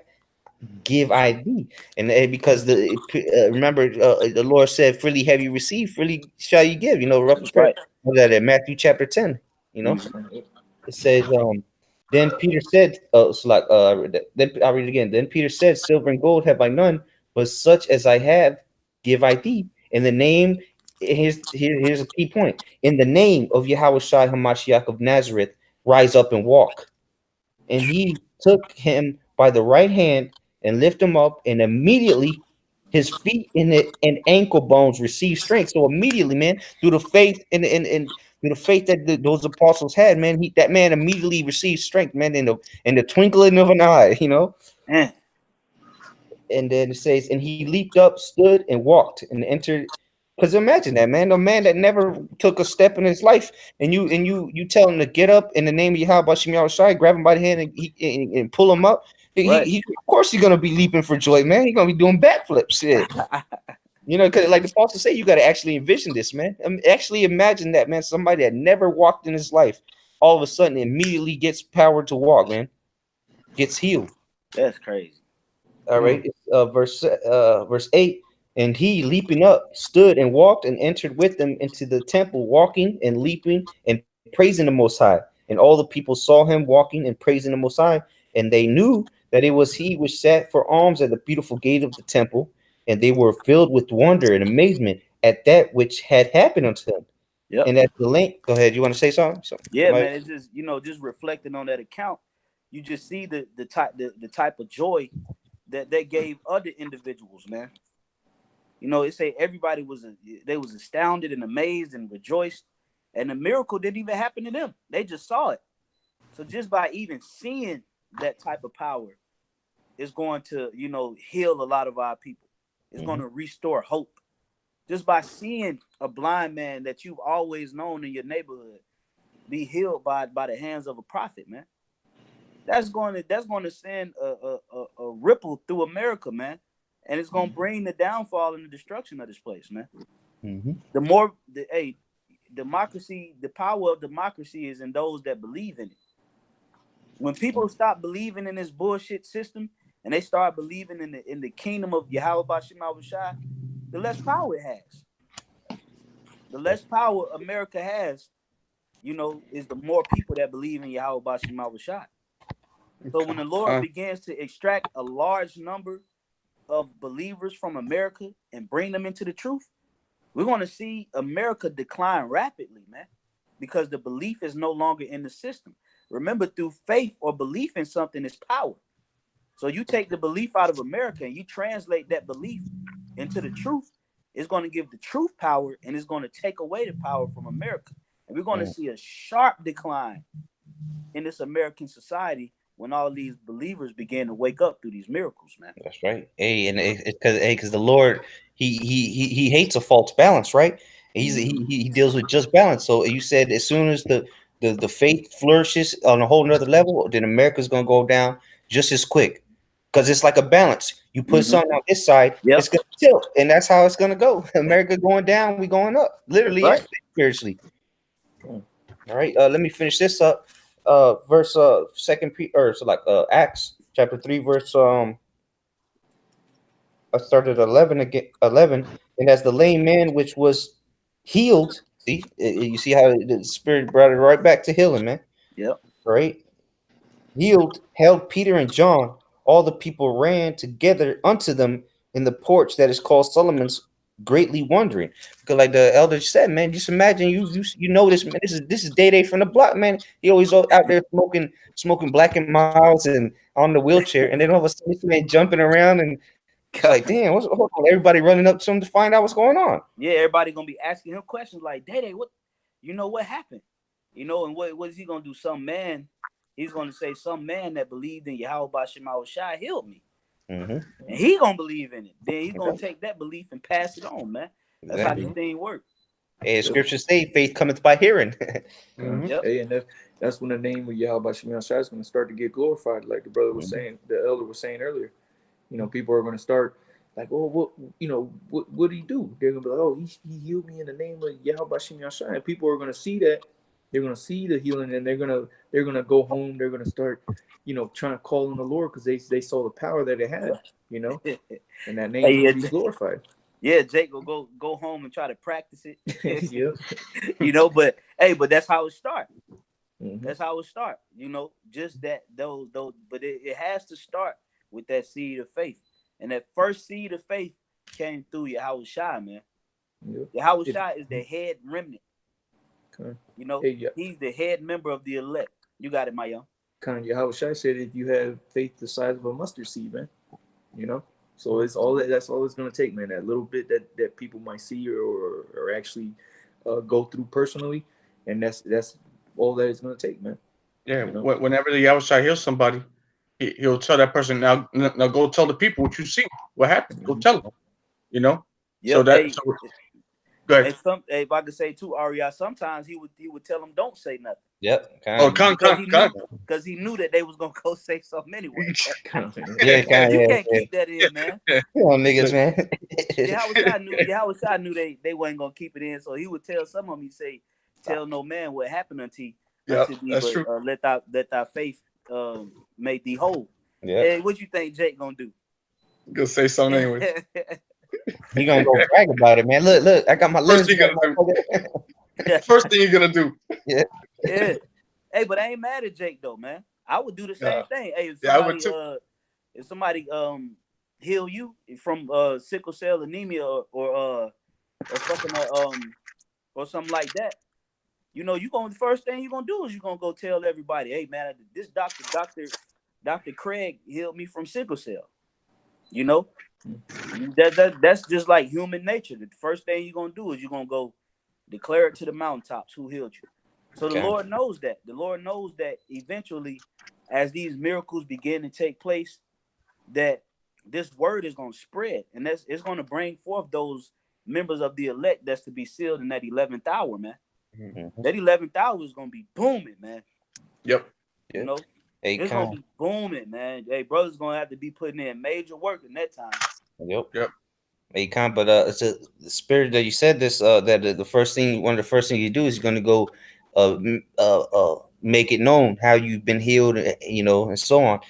give I thee. And because remember, the Lord said, freely have you received, freely shall you give. Rough right. That in Matthew chapter 10. It says, Then Peter said, so like, then I'll read it again. Then Peter said, silver and gold have I none, but such as I have, give I thee. In the name, here's a key point. In the name of Yahawashi Hamashiach of Nazareth, rise up and walk. And he took him by the right hand and lifted him up, and immediately his feet and ankle bones received strength. So immediately, man, through the faith and through the faith that those apostles had, man, that man immediately received strength, man, in the twinkling of an eye, you know. Man. And then it says, and he leaped up, stood, and walked, and entered. Because imagine that, man, a man that never took a step in his life, and you tell him to get up in the name of Yahweh Shem Yahushai, grab him by the hand and pull him up. Right. He of course he's gonna be leaping for joy, man. He's gonna be doing backflips. Yeah. You know, because like the apostle say, you got to actually envision this, man. Actually imagine that, man. Somebody that never walked in his life, all of a sudden immediately gets power to walk, man. Gets healed. That's crazy. All right, verse 8. And he, leaping up, stood and walked and entered with them into the temple, walking and leaping and praising the Most High. And all the people saw him walking and praising the Most High, and they knew that it was he which sat for alms at the beautiful gate of the temple. And they were filled with wonder and amazement at that which had happened unto them. Yep. And at the length, go ahead. You want to say something? Yeah, man. It's just, just reflecting on that account, you just see the type of joy that they gave other individuals, man. It say everybody was astounded and amazed and rejoiced, and the miracle didn't even happen to them. They just saw it. So just by even seeing that type of power is going to, heal a lot of our people. It's going to restore hope. Just by seeing a blind man that you've always known in your neighborhood be healed by the hands of a prophet, man. That's going to send a ripple through America, man. And it's going to bring the downfall and the destruction of this place, man. The more, democracy, the power of democracy is in those that believe in it. When people stop believing in this bullshit system and they start believing in the kingdom of Yahweh Shem Yahushai, the less power it has. The less power America has, is the more people that believe in Yahweh Shem Yahushai. So when the Lord begins to extract a large number of believers from America and bring them into the truth, we're going to see America decline rapidly, man, because the belief is no longer in the system. Remember, through faith or belief in something is power. So you take the belief out of America and you translate that belief into the truth, it's going to give the truth power, and it's going to take away the power from America. And we're going to see a sharp decline in this American society when all these believers begin to wake up through these miracles, man. That's right. Hey, and it's because the Lord, he hates a false balance, right? He deals with just balance. So you said as soon as the faith flourishes on a whole nother level, then America's gonna go down just as quick. Because it's like a balance. You put something on this side, it's gonna tilt, and that's how it's gonna go. America going down, we going up, literally, and spiritually. All right, let me finish this up. Verse Acts chapter 3, verse I started 11 again. 11, and as the lame man which was healed, see, you see how the Spirit brought it right back to healing, man. Yep. Right. Healed, held Peter and John. All the people ran together unto them in the porch that is called Solomon's, greatly wondering. Because like the elder said, man, just imagine you know this, man. This is Day from the block, man. He always out there smoking Black and Miles and on the wheelchair, and then all of a sudden this man jumping around, and it's like, damn, hold on, everybody running up to him to find out what's going on. Yeah, everybody gonna be asking him questions like, Day, what happened? And what is he gonna do? He's gonna say some man that believed in Yahweh Shem Yahushai healed me. And he gonna believe in it. Then he's gonna take that belief and pass it on, man. That's how this thing works. Hey, the scriptures say faith cometh by hearing. Hey, and that's when the name of Yahweh Shem Yahushai is going to start to get glorified, like the brother was saying, the elder was saying earlier. People are going to start like, oh, what did he do? They're going to be like, oh, he healed me in the name of Yahweh Shem Yahushai. And people are going to see that. They're going to see the healing, and they're going to go home. They're going to start, trying to call on the Lord because they saw the power that it had, and that name will be glorified. Yeah, Jake will go home and try to practice it. Yeah. But that's how it starts. That's how it start. Just that those, but it has to start with that seed of faith. And that first seed of faith came through YAHAWASHI, man. YAHAWASHI is the head remnant. He's the head member of the elect. You got it, my young. YAHAWASHI said if you have faith the size of a mustard seed, man. So it's all that's all it's gonna take, man. That little bit that people might see or actually go through personally, and that's all that it's gonna take, man. Yeah. Whenever the outside heals somebody, he'll tell that person, now go tell the people what you see, what happened. Go tell them. Yep. So that. Go ahead. If I could say too, Aria, sometimes he would tell them don't say nothing. Yep. Because he knew that they was gonna go say something anyway. You can't keep that in, man. Come on, niggas, man. YAHAWASHI knew they wasn't gonna keep it in, so he would tell some of them. He say, "Tell no man what happened unto thee, but let thy faith make thee whole." Yeah. Hey, what you think Jake gonna do? Go say something anyway. He gonna go brag about it, man. Look, I got my list. First thing you're gonna do. Yeah. Hey, but I ain't mad at Jake though, man. I would do the same thing. Hey, if somebody heal you from sickle cell anemia or fucking or something like that, the first thing you're gonna do is you're gonna go tell everybody, hey man, this Dr. Craig healed me from sickle cell. That's just like human nature. The first thing you're gonna do is you're gonna go declare it to the mountaintops who healed you. So the Lord knows that. The Lord knows that eventually, as these miracles begin to take place, that this word is gonna spread, and it's gonna bring forth those members of the elect that's to be sealed in that 11th hour, man. That 11th hour is gonna be booming, man. Yep. It's gonna be booming, man. Hey, brothers gonna have to be putting in major work in that time. Yep. Hey, but it's the spirit that you said this. That one of the first things you do is you're gonna go, make it known how you've been healed, and so on.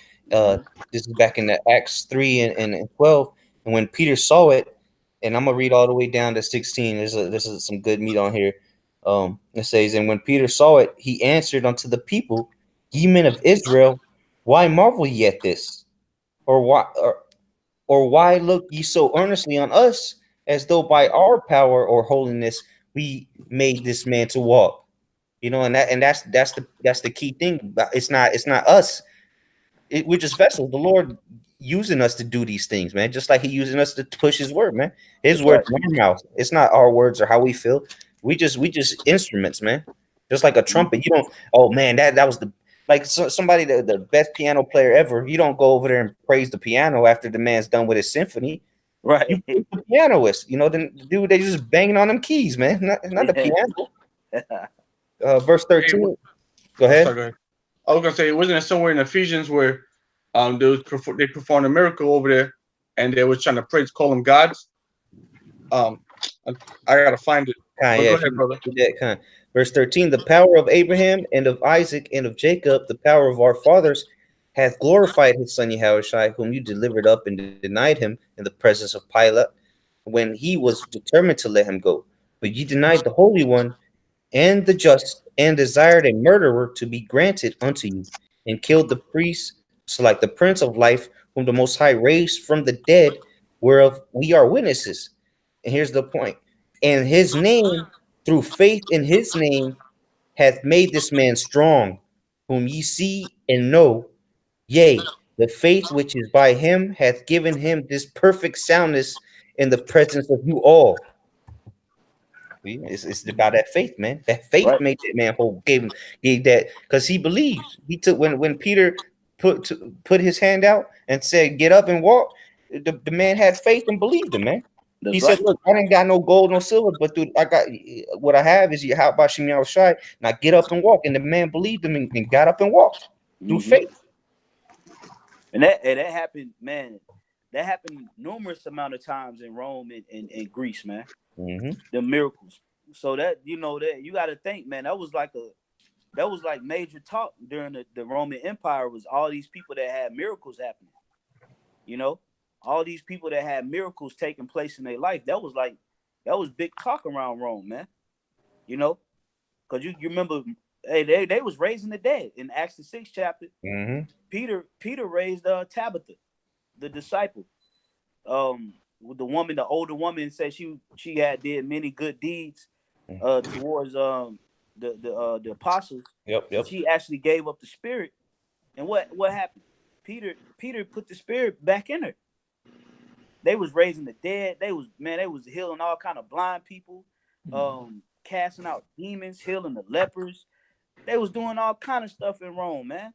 This is back in the Acts 3 and 12, and when Peter saw it, and I'm gonna read all the way down to 16. This is some good meat on here. It says, and when Peter saw it, he answered unto the people, ye men of Israel, why marvel ye at this? Or why look ye so earnestly on us, as though by our power or holiness we made this man to walk? And that's the key thing. It's not us. We're just vessels. The Lord using us to do these things, man. Just like He using us to push His word, man. His word in our mouth. It's not our words or how we feel. We just instruments, man. Just like a trumpet. You don't. Oh man, that was somebody the best piano player ever. You don't go over there and praise the piano after the man's done with his symphony, right? You praise the pianist. The dude they just banging on them keys, man. Not the piano. Verse 13. Go ahead. Sorry, go ahead. I was gonna say, wasn't it somewhere in Ephesians where they performed a miracle over there, and they were trying to call them gods? I gotta find it. Go ahead, brother. Verse 13, the power of Abraham and of Isaac and of Jacob, the power of our fathers, hath glorified his son YAHAWASHI, whom you delivered up and denied him in the presence of Pilate, when he was determined to let him go. But ye denied the Holy One and the just, and desired a murderer to be granted unto you, and killed the priest, so like the Prince of Life, whom the Most High raised from the dead, whereof we are witnesses. And here's the point. And his name, through faith in his name, hath made this man strong, whom ye see and know. Yea, the faith which is by him hath given him this perfect soundness in the presence of you all. It's about that faith, man. That faith made that man whole. Gave that because he believed. He took when Peter put his hand out and said, "Get up and walk." The man had faith and believed him, man. He said, "Look, I ain't got no gold, no silver, but dude, I got what I have is YAHAWASHI. Now get up and walk." And the man believed him and got up and walked through faith. And that happened, man. That happened numerous amount of times in Rome and Greece, man. The miracles. So that that you got to think, man. That was like major talk during the Roman Empire. Was all these people that had miracles happening. All these people that had miracles taking place in their life. That was big talk around Rome, man. Because you remember Hey, they was raising the dead in Acts the 6th chapter. Mm-hmm. Peter raised Tabitha, the disciple. With the older woman said she had did many good deeds towards the apostles. Yep. She actually gave up the spirit. And what happened? Peter put the spirit back in her. They was raising the dead. They was healing all kind of blind people, casting out demons, healing the lepers. They was doing all kind of stuff in Rome, man.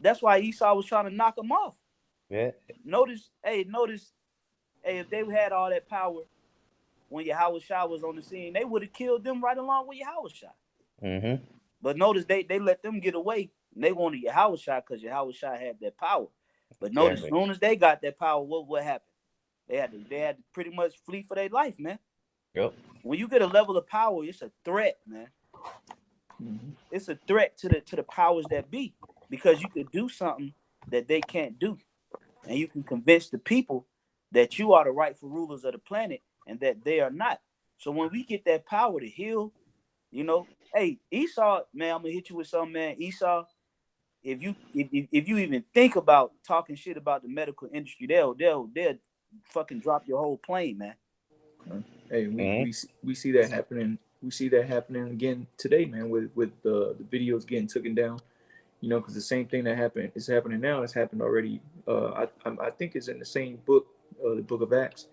That's why Esau was trying to knock them off. Yeah. Notice, if they had all that power when YAHAWASHI was on the scene, they would have killed them right along with YAHAWASHI. Mm-hmm. But notice they let them get away. And they wanted YAHAWASHI because YAHAWASHI had that power. But notice, as soon as they got that power, what happened? They had to pretty much flee for their life, man. Yep. When you get a level of power, it's a threat, man. Mhm. It's a threat to the powers that be, because you could do something that they can't do, and you can convince the people that you are the rightful rulers of the planet and that they are not. So when we get that power to heal, hey, Esau, man, I'm gonna hit you with something, man. Esau, if you even think about talking shit about the medical industry, they'll fucking drop your whole plane, man. Hey, we see that happening. We see that happening again today, man. With the videos getting taken down, because the same thing that happened is happening now. It's happened already. I think it's in the same book, the Book of Acts,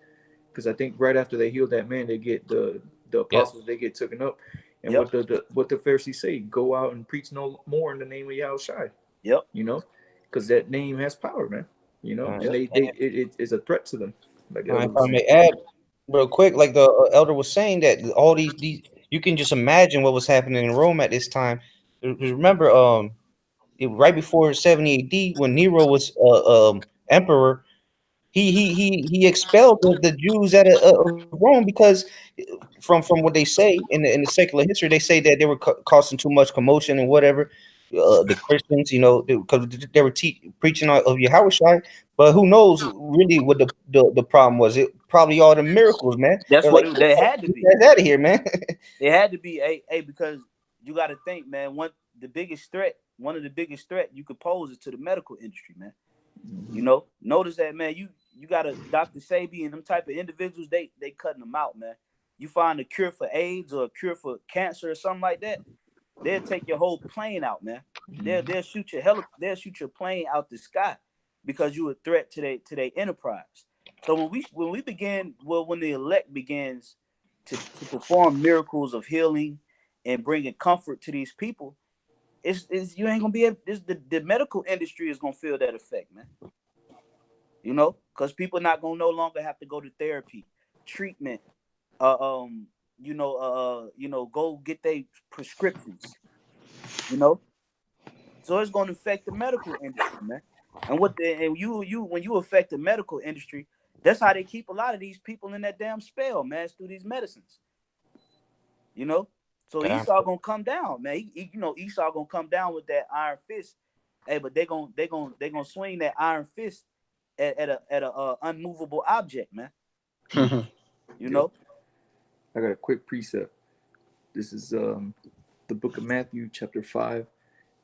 because I think right after they healed that man, they get the apostles. They get taken up, and what the Pharisees say: go out and preach no more in the name of Yahushua. Yep. Because that name has power, man. And it is a threat to them. Like If I may add real quick, like the elder was saying, that all these you can just imagine what was happening in Rome at this time. Remember, right before 70 AD, when Nero was emperor, he expelled the Jews out of Rome because from what they say in the secular history, they say that they were causing too much commotion and whatever. The Christians, because they were preaching of Yahushua, but who knows really what the problem was? It probably all the miracles, man. That's what they had to be. Get out of here, man. It had to be because you got to think, man. One of the biggest threat you could pose is to the medical industry, man. Notice that, man. You got a Dr. Sebi and them type of individuals. They cutting them out, man. You find a cure for AIDS or a cure for cancer or something like that, they'll take your whole plane out, man. They'll shoot your plane out the sky because you're a threat to their enterprise. So when the elect begins to perform miracles of healing and bringing comfort to these people, you ain't gonna be able. The medical industry is gonna feel that effect, man. Because people not gonna no longer have to go to therapy, treatment, go get their prescriptions, So it's gonna affect the medical industry, man. And when you affect the medical industry, that's how they keep a lot of these people in that damn spell, man. It's through these medicines, So Esau gonna come down, man. Esau gonna come down with that iron fist. Hey, but they gonna swing that iron fist at a unmovable object, man. I got a quick precept. This is the book of Matthew, chapter 5,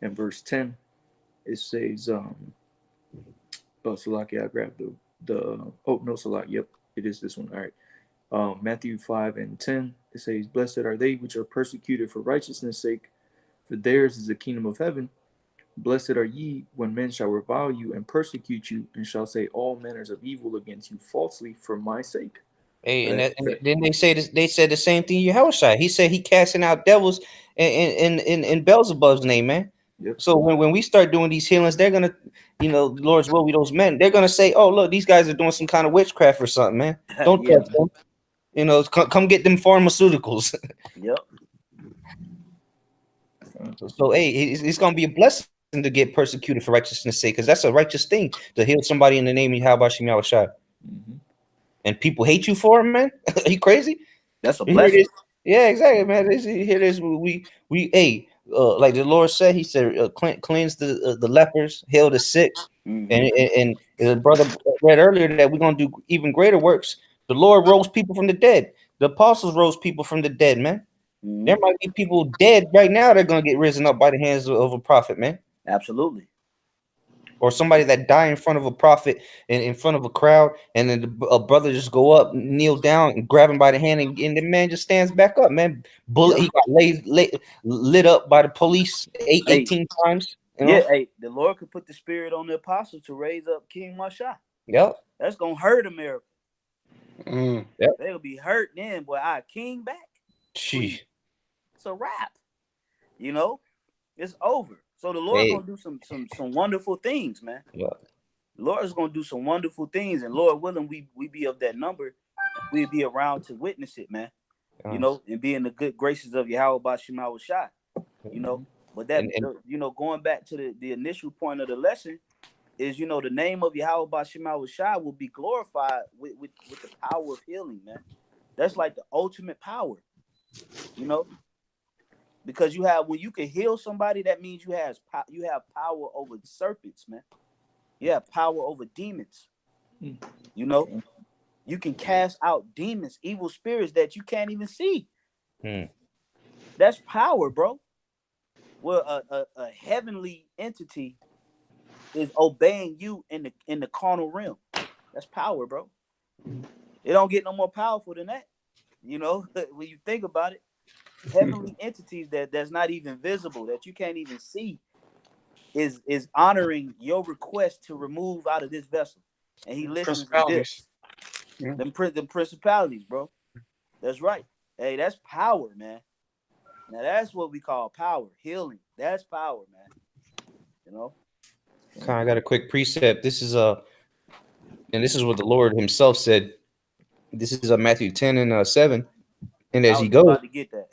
and verse 10. It says, Salaki, I grabbed Salaki. Yep, it is this one. All right. Matthew 5 and 10. It says, blessed are they which are persecuted for righteousness' sake, for theirs is the kingdom of heaven. Blessed are ye when men shall revile you and persecute you, and shall say all manners of evil against you falsely for my sake. Hey, and then they say this. They said the same thing. Yahushua. He said he casting out devils in Beelzebub's name, man. Yep. So when we start doing these healings, they're gonna, the Lord's will be those men. They're gonna say, "Oh, look, these guys are doing some kind of witchcraft or something, man. Don't touch them. Come get them pharmaceuticals." Yep. So hey, it's gonna be a blessing to get persecuted for righteousness' sake, because that's a righteous thing to heal somebody in the name of YAHAWASHI. And people hate you for it, man. Are you crazy? That's a blessing. Yeah, exactly, man. Here it is. Like the Lord said, He said, cleanse the lepers, heal the sick, and the brother read earlier that we're gonna do even greater works. The Lord rose people from the dead. The apostles rose people from the dead, man. There might be people dead right now that are gonna get risen up by the hands of a prophet, man. Absolutely. Or somebody that die in front of a prophet and in front of a crowd, and then a brother just go up, kneel down, and grab him by the hand, and the man just stands back up, man. Bullet, he got lit up by the police 18 times. You know? Yeah, hey, the Lord could put the spirit on the apostles to raise up King Masha. Yep. That's gonna hurt America. Yep. They'll be hurt then, boy. Our king back. Gee. It's a wrap. You know, it's over. So the Lord gonna do some wonderful things, man. Yeah. The Lord is gonna do some wonderful things, and Lord willing, we be of that number. We'll be around to witness it, man. You know, and be in the good graces of YAHAWASHI. You know, but that you know, going back to the initial point of the lesson is, you know, the name of YAHAWASHI will be glorified with the power of healing, man. That's like the ultimate power, you know, because when you can heal somebody, that means you have power over serpents, man. You have power over demons. You know, you can cast out demons, evil spirits that you can't even see. That's power, bro. Well, a heavenly entity is obeying you in the carnal realm. That's power, bro. It don't get no more powerful than that. You know, when you think about it, heavenly entities that's not even visible, that you can't even see, is honoring your request to remove out of this vessel, and he listens to this. Them principalities, bro. That's right. Hey, that's power, man. Now that's what we call power, healing. That's power, man. You know. I got a quick precept. This is and this is what the Lord Himself said. This is Matthew 10 and 7. And as ye go, about to get that.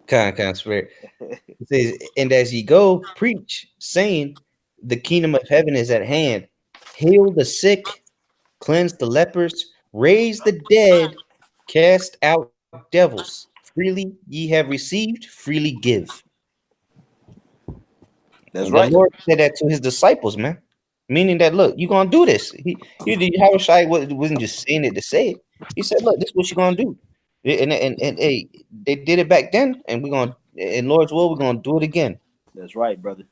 kind of swear. It says, and as ye go, preach, saying, the kingdom of heaven is at hand. Heal the sick, cleanse the lepers, raise the dead, cast out devils. Freely ye have received, freely give. That's and right. The Lord said that to His disciples, man. Meaning that, look, you're going to do this. YAHAWASHI wasn't just saying it to say it. He said, look, this is what you're going to do. And hey, they did it back then, and we're going to, in Lord's will, we're going to do it again. That's right, brother.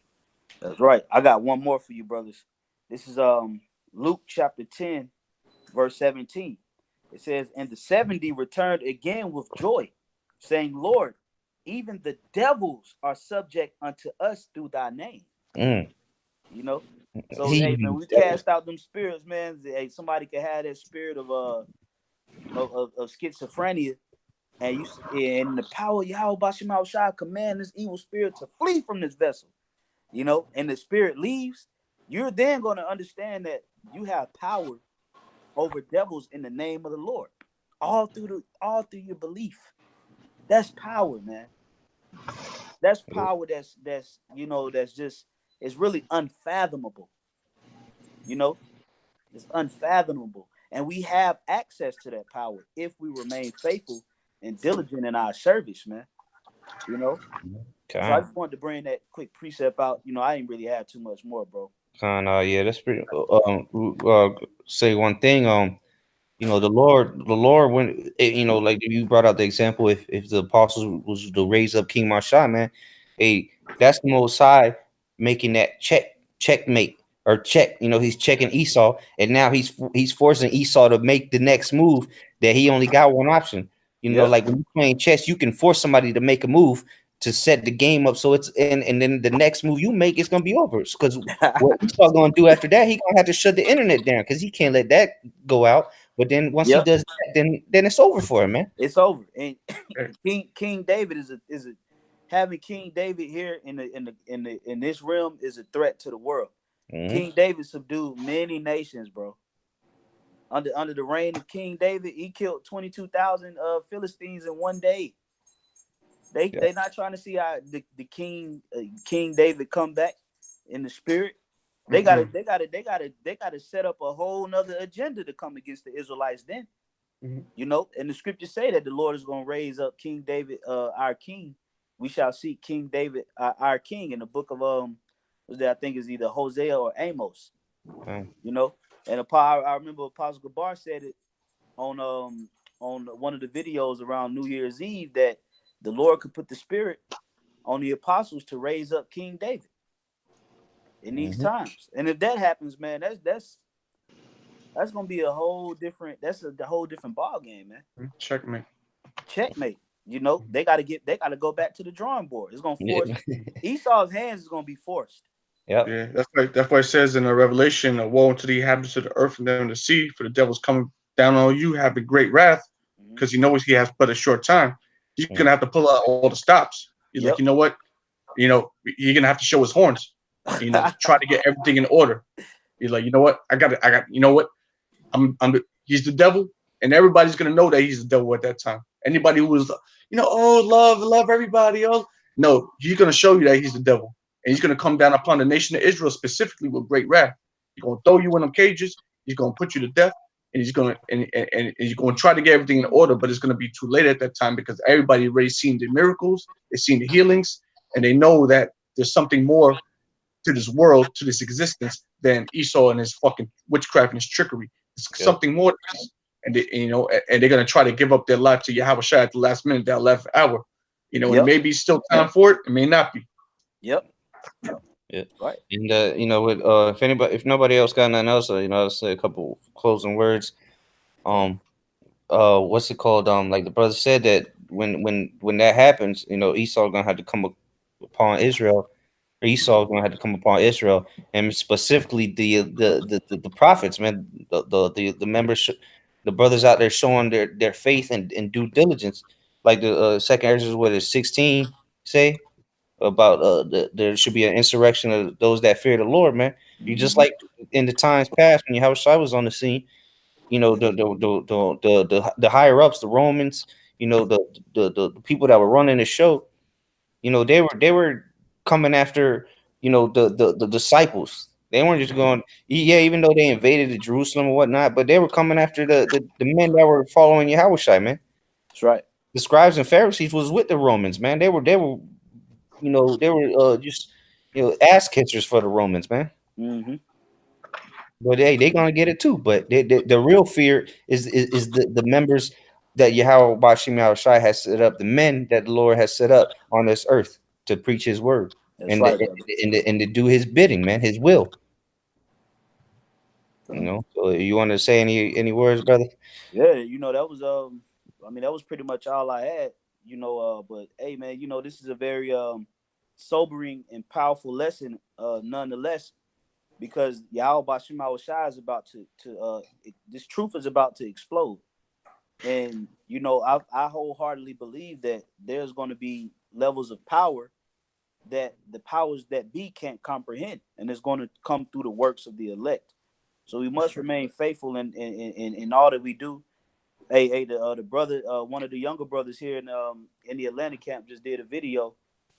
That's right. I got one more for you, brothers. This is Luke chapter 10, verse 17. It says, and the 70 returned again with joy, saying, Lord, even the devils are subject unto us through thy name. You know? So, hey, man, we cast out them spirits, man. Hey, somebody could have that spirit of schizophrenia, and the power of YAHAWASHI command this evil spirit to flee from this vessel. You know, and the spirit leaves, you're then going to understand that you have power over devils in the name of the Lord, all through your belief. That's power, man. That's power. That's you know, that's just, it's really unfathomable. You know, it's unfathomable, and we have access to that power if we remain faithful and diligent in our service, man. You know. So I just wanted to bring that quick precept out. You know, I didn't really have too much more, bro. Yeah, that's pretty. Say one thing. You know, the Lord, when you know, like you brought out the example, if the apostles was to raise up King Masha, man, hey, that's the Most High making that checkmate or check. You know, he's checking Esau, and now he's forcing Esau to make the next move that he only got one option. You know, like when you're playing chess, you can force somebody to make a move to set the game up, so it's and then the next move you make is gonna be over. Because what Esau gonna do after that, he gonna have to shut the internet down because he can't let that go out. But then once he does that, then it's over for him, man. It's over. And King David is a having King David here in this realm is a threat to the world. King David subdued many nations, bro. Under the reign of King David, he killed 22,000 Philistines in one day. They not trying to see how the King David come back in the spirit. They gotta set up a whole nother agenda to come against the Israelites then. You know, and the scriptures say that the Lord is going to raise up King David, our king. We shall seek King David, our king, in the book of I think is either Hosea or Amos. You know, and I remember Apostle Gabar said it on one of the videos around New Year's Eve that the Lord could put the spirit on the apostles to raise up King David in these times. And if that happens, man, that's gonna be a whole different. That's a whole different ball game, man. Checkmate. Checkmate. You know, they gotta go back to the drawing board. It's gonna force Esau's hands is gonna be forced. Yep. Yeah, that's why it says in the Revelation, "Woe unto the inhabitants of the earth and them in the sea, for the devil's coming down on you, having great wrath, because he knows he has but a short time. He's gonna have to pull out all the stops. He's like, you know what? You know, you're gonna have to show his horns. You know, try to get everything in order. He's like, you know what? I got. You know what? He's the devil, and everybody's gonna know that he's the devil at that time. Anybody who was, you know, oh, love everybody. Oh, no, he's gonna show you that he's the devil. And he's going to come down upon the nation of Israel specifically with great wrath. He's going to throw you in them cages. He's going to put you to death. And he's going to and he's going to try to get everything in order, but it's going to be too late at that time because everybody already seen the miracles, they've seen the healings, and they know that there's something more to this world, to this existence, than Esau and his fucking witchcraft and his trickery. It's something more to this. And they're going to try to give up their life to YAHAWASHI at the last minute, that 11th hour. You know, and it may be still time for it. It may not be. Yep. Yeah. Right. And you know, with if nobody else got nothing else, you know, I'll say a couple closing words. What's it called? Like the brother said that when that happens, you know, Esau gonna have to come upon Israel. Esau gonna have to come upon Israel, and specifically the prophets, man, the members, the brothers out there showing their faith and due diligence, like the second Ezra, what is 16 say about there should be an insurrection of those that fear the Lord, man. You just like in the times past when Yahushua was on the scene, you know, the higher ups, the Romans, you know, the people that were running the show, you know, they were coming after, you know, the disciples. They weren't just going, yeah, even though they invaded the Jerusalem or whatnot, but they were coming after the men that were following Yahushua, man. That's right. The scribes and Pharisees was with the Romans, man. They were you know, they were just, you know, ass kissers for the Romans, man. But hey, they gonna get it too. But the real fear is the members that YAHAWASHI has set up, the men that the Lord has set up on this earth to preach His word. That's and right, and to do His bidding, man, His will. You know. So you want to say any words, brother? Yeah, you know, that was I mean, that was pretty much all I had. You know, but hey, man, you know, this is a very sobering and powerful lesson, nonetheless, because YAHAWASHI is about to this truth is about to explode. And you know, I wholeheartedly believe that there's going to be levels of power that the powers that be can't comprehend, and it's going to come through the works of the elect. So we must remain faithful in all that we do. Hey, the brother, one of the younger brothers here in the Atlanta camp just did a video.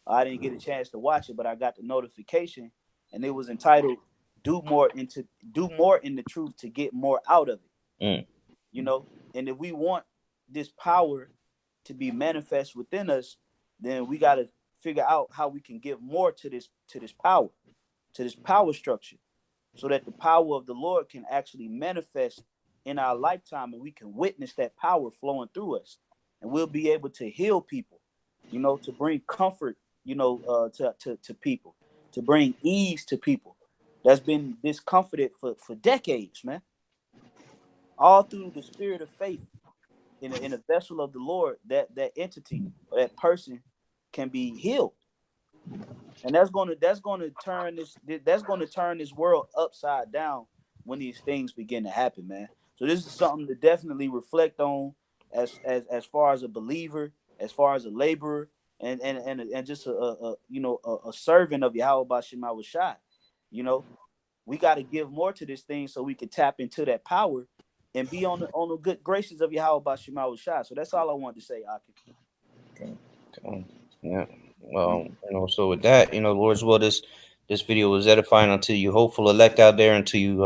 I didn't get a chance to watch it, but I got the notification, and it was entitled "Do more in the truth to get more out of it." You know, and if we want this power to be manifest within us, then we got to figure out how we can give more to this power structure, so that the power of the Lord can actually manifest in our lifetime, and we can witness that power flowing through us, and we'll be able to heal people, you know, to bring comfort, you know, to people, to bring ease to people that's been discomforted for decades, man. All through the spirit of faith in a vessel of the Lord, that entity or that person can be healed. And that's going to turn this world upside down when these things begin to happen, man. So this is something to definitely reflect on as far as a believer, as far as a laborer, and just a servant of YAHAWASHI. You know, we got to give more to this thing so we can tap into that power and be on the good graces of YAHAWASHI. So that's all I wanted to say, Aki. Okay. Yeah. Well, you know, so with that, you know, Lord's will, this video was edifying unto you hopeful elect out there, unto you,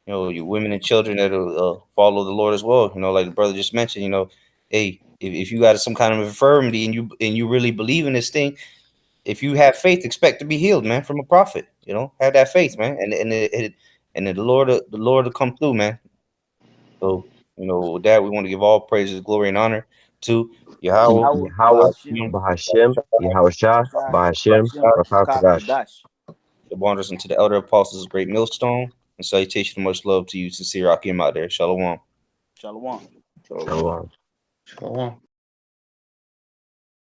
you know, your women and children that will follow the Lord as well. You know, like the brother just mentioned, you know, hey, if you got some kind of infirmity and you really believe in this thing, if you have faith, expect to be healed, man, from a prophet. You know, have that faith, man, and the Lord will come through, man. So, you know, with that, we want to give all praises, glory, and honor to Yahweh, Yahawah, Bahashim, Bahashim, Yahawashah, Bahashim, Bahashim, Rakakadash. Kakadash. the wonders unto the elder apostles of Great Millstone, and salutation and much love to you, sincere Akim out there. Shalom. Shalom. Shalom. Shalom.